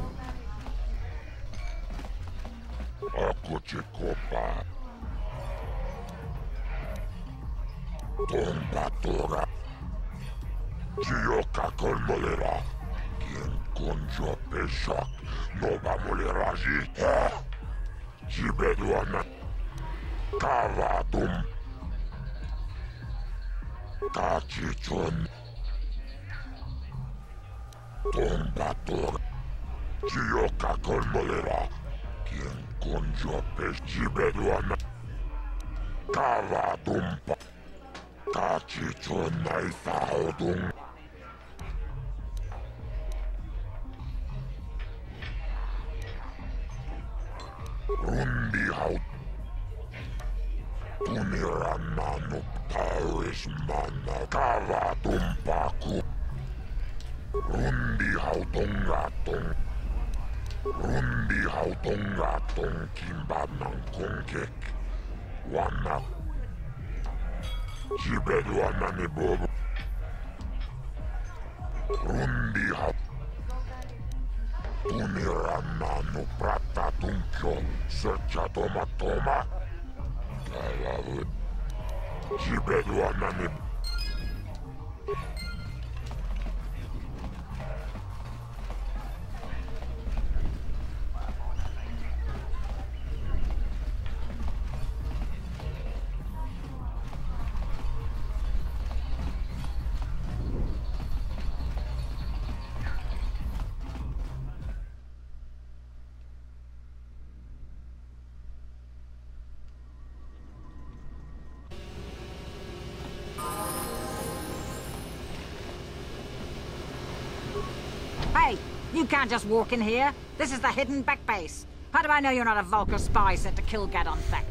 Hey, you can't just walk in here. This is the hidden back base. How do I know you're not a Vulcar spy sent to kill Gadon Thek?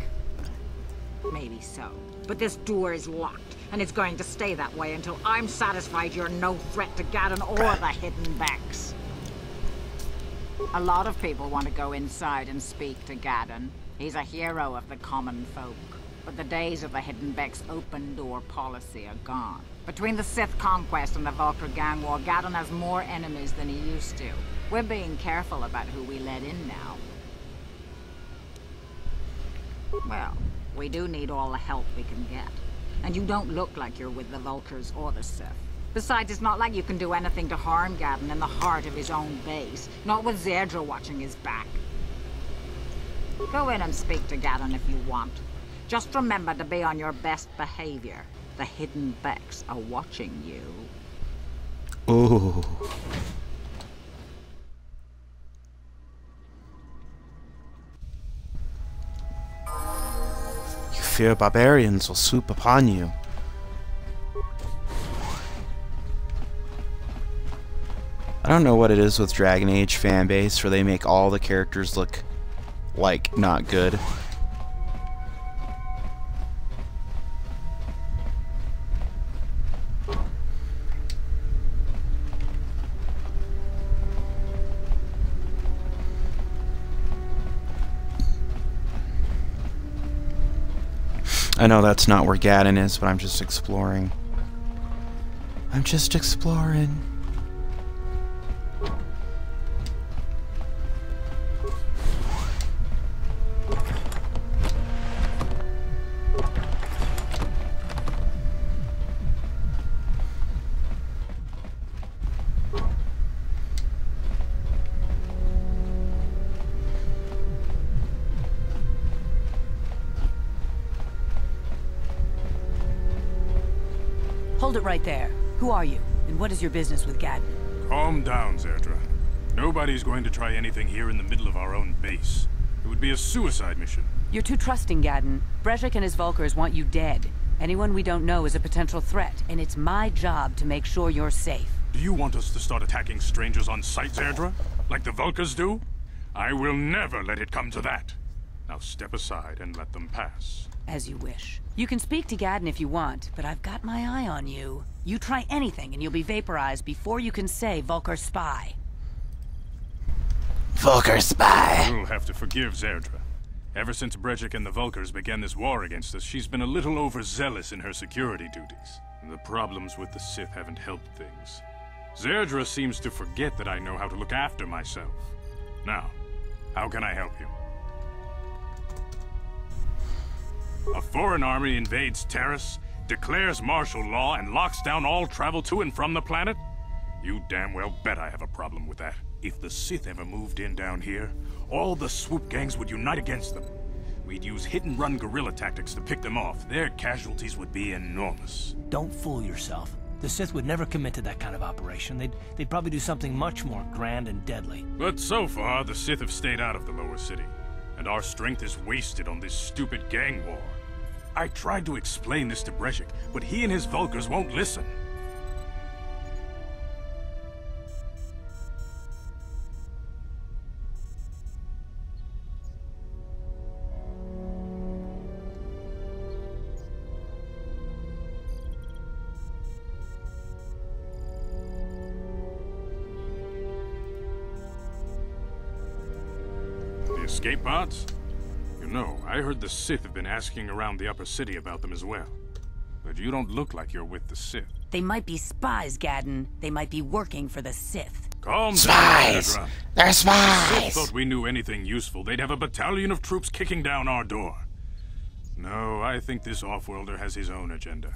Maybe so, but this door is locked, and it's going to stay that way until I'm satisfied you're no threat to Gadon or the hidden backs. A lot of people want to go inside and speak to Gadon. He's a hero of the common folk. But the days of the hidden Beck's open door policy are gone. Between the Sith conquest and the Vulcar gang war, Gadon has more enemies than he used to. We're being careful about who we let in now. Well, we do need all the help we can get. And you don't look like you're with the Vulcars or the Sith. Besides, it's not like you can do anything to harm Gadon in the heart of his own base. Not with Zedra watching his back. Go in and speak to Gadon if you want. Just remember to be on your best behavior. The hidden Becks are watching you. Ooh. You fear barbarians will swoop upon you. I don't know what it is with Dragon Age fanbase where they make all the characters look like not good. I know that's not where Gadon is, but I'm just exploring. I'm just exploring. Hold it right there. Who are you, and what is your business with Gadon? Calm down, Zedra. Nobody's going to try anything here in the middle of our own base. It would be a suicide mission. You're too trusting, Gadon. Brejik and his Vulcars want you dead. Anyone we don't know is a potential threat, and it's my job to make sure you're safe. Do you want us to start attacking strangers on sight, Zerdra? Like the Vulkars do? I will never let it come to that. Now step aside and let them pass. As you wish. You can speak to Gadden if you want, but I've got my eye on you. You try anything and you'll be vaporized before you can say Vulkar spy. Vulkar spy! You'll have to forgive Zerdra. Ever since Brejik and the Vulkars began this war against us, she's been a little overzealous in her security duties. The problems with the Sith haven't helped things. Zerdra seems to forget that I know how to look after myself. Now, how can I help you? A foreign army invades Taris, declares martial law, and locks down all travel to and from the planet? You damn well bet I have a problem with that. If the Sith ever moved in down here, all the swoop gangs would unite against them. We'd use hit-and-run guerrilla tactics to pick them off. Their casualties would be enormous. Don't fool yourself. The Sith would never commit to that kind of operation. They'd probably do something much more grand and deadly. But so far, the Sith have stayed out of the lower city, and our strength is wasted on this stupid gang war. I tried to explain this to Brejik, but he and his Vulkars won't listen. The escape pods? You know, I heard the Sith have been asking around the upper city about them as well. But you don't look like you're with the Sith. They might be spies, Gadden. They might be working for the Sith. Calm Spies! down, Ezra. They're spies! If the Sith thought we knew anything useful, they'd have a battalion of troops kicking down our door. No, I think this off-worlder has his own agenda.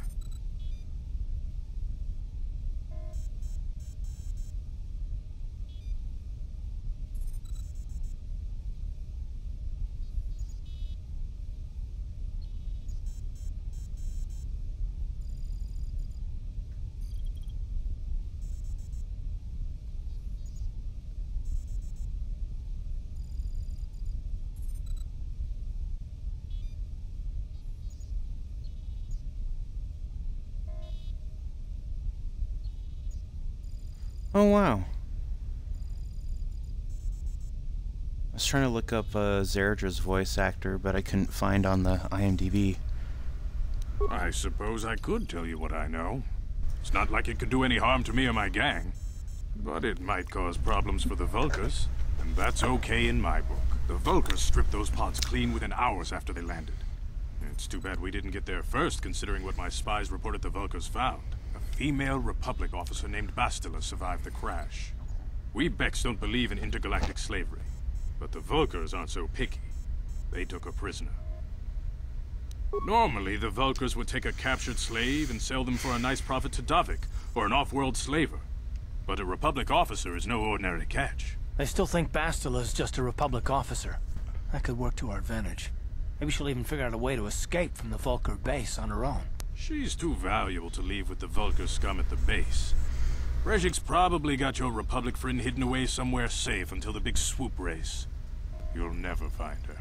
Oh, wow. I was trying to look up Zerdra's voice actor, but I couldn't find on the IMDb. I suppose I could tell you what I know. It's not like it could do any harm to me or my gang. But it might cause problems for the Vulkars, and that's okay in my book. The Vulkars stripped those pods clean within hours after they landed. It's too bad we didn't get there first, considering what my spies reported the Vulkars found. A female Republic officer named Bastila survived the crash. We Becks don't believe in intergalactic slavery, but the Vulkars aren't so picky. They took a prisoner. Normally, the Vulkars would take a captured slave and sell them for a nice profit to Davik, or an off-world slaver. But a Republic officer is no ordinary catch. I still think Bastila is just a Republic officer. That could work to our advantage. Maybe she'll even figure out a way to escape from the Vulkar base on her own. She's too valuable to leave with the Vulkar scum at the base. Brejik's probably got your Republic friend hidden away somewhere safe until the big swoop race. You'll never find her.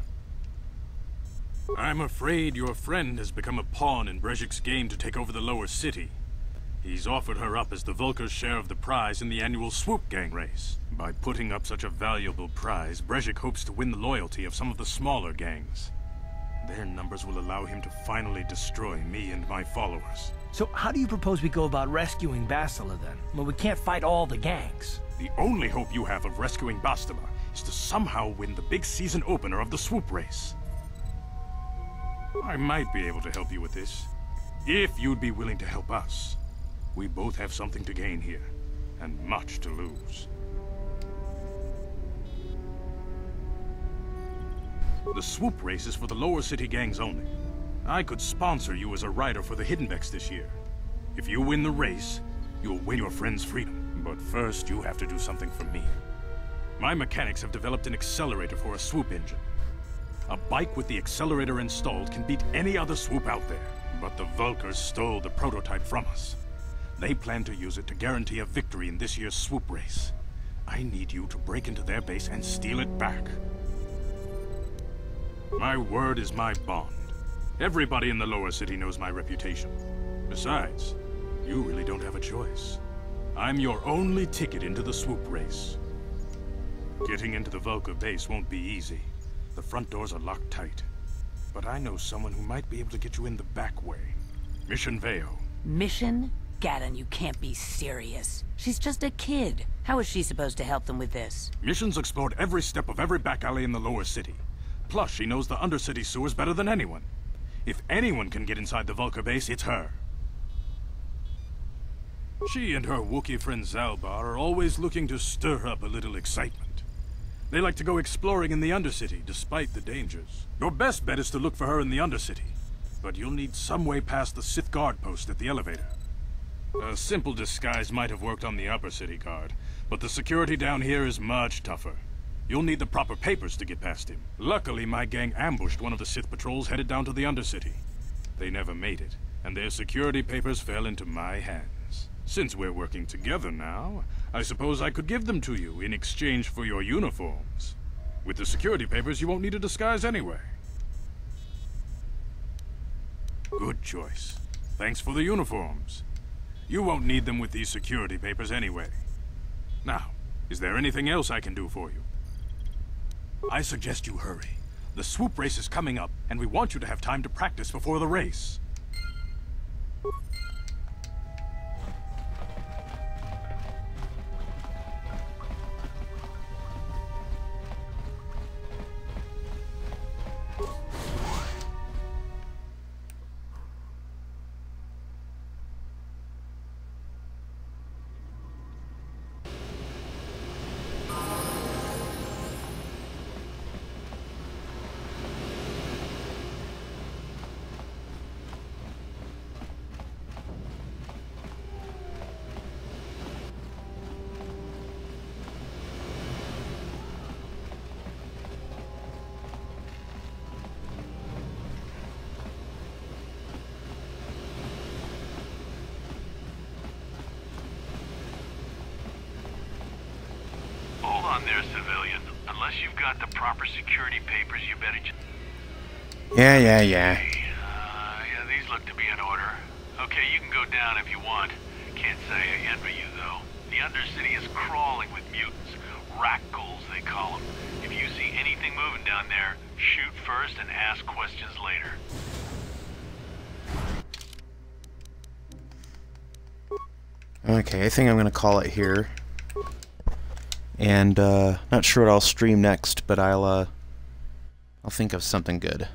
I'm afraid your friend has become a pawn in Brejik's game to take over the lower city. He's offered her up as the Vulkar's share of the prize in the annual swoop gang race. By putting up such a valuable prize, Brejik hopes to win the loyalty of some of the smaller gangs. Their numbers will allow him to finally destroy me and my followers. So how do you propose we go about rescuing Bastila then? Well, we can't fight all the gangs. The only hope you have of rescuing Bastila is to somehow win the big season opener of the swoop race. I might be able to help you with this, if you'd be willing to help us. We both have something to gain here, and much to lose. The swoop race is for the lower city gangs only. I could sponsor you as a rider for the Hidden Becks this year. If you win the race, you'll win your friend's freedom. But first, you have to do something for me. My mechanics have developed an accelerator for a swoop engine. A bike with the accelerator installed can beat any other swoop out there. But the Vulkars stole the prototype from us. They plan to use it to guarantee a victory in this year's swoop race. I need you to break into their base and steal it back. My word is my bond. Everybody in the lower city knows my reputation. Besides, you really don't have a choice. I'm your only ticket into the swoop race. Getting into the Vulca base won't be easy. The front doors are locked tight. But I know someone who might be able to get you in the back way. Mission Veo. Mission? Gaddon, you can't be serious. She's just a kid. How is she supposed to help them with this? Mission's explored every step of every back alley in the lower city. Plus, she knows the undercity sewers better than anyone. If anyone can get inside the Vulca base, it's her. She and her Wookiee friend Zalbar are always looking to stir up a little excitement. They like to go exploring in the Undercity, despite the dangers. Your best bet is to look for her in the Undercity. But you'll need some way past the Sith guard post at the elevator. A simple disguise might have worked on the Upper City guard, but the security down here is much tougher. You'll need the proper papers to get past him. Luckily, my gang ambushed one of the Sith patrols headed down to the Undercity. They never made it, and their security papers fell into my hands. Since we're working together now, I suppose I could give them to you in exchange for your uniforms. With the security papers, you won't need a disguise anyway. Good choice. Thanks for the uniforms. You won't need them with these security papers anyway. Now, is there anything else I can do for you? I suggest you hurry. The swoop race is coming up, and we want you to have time to practice before the race. Hold on there, civilian. Unless you've got the proper security papers, you better just... Yeah. Yeah, these look to be in order. Okay, you can go down if you want. Can't say I envy you, though. The Undercity is crawling with mutants. Rat ghouls, they call them. If you see anything moving down there, shoot first and ask questions later. Okay, I think I'm gonna call it here. And not sure what I'll stream next, but I'll think of something good.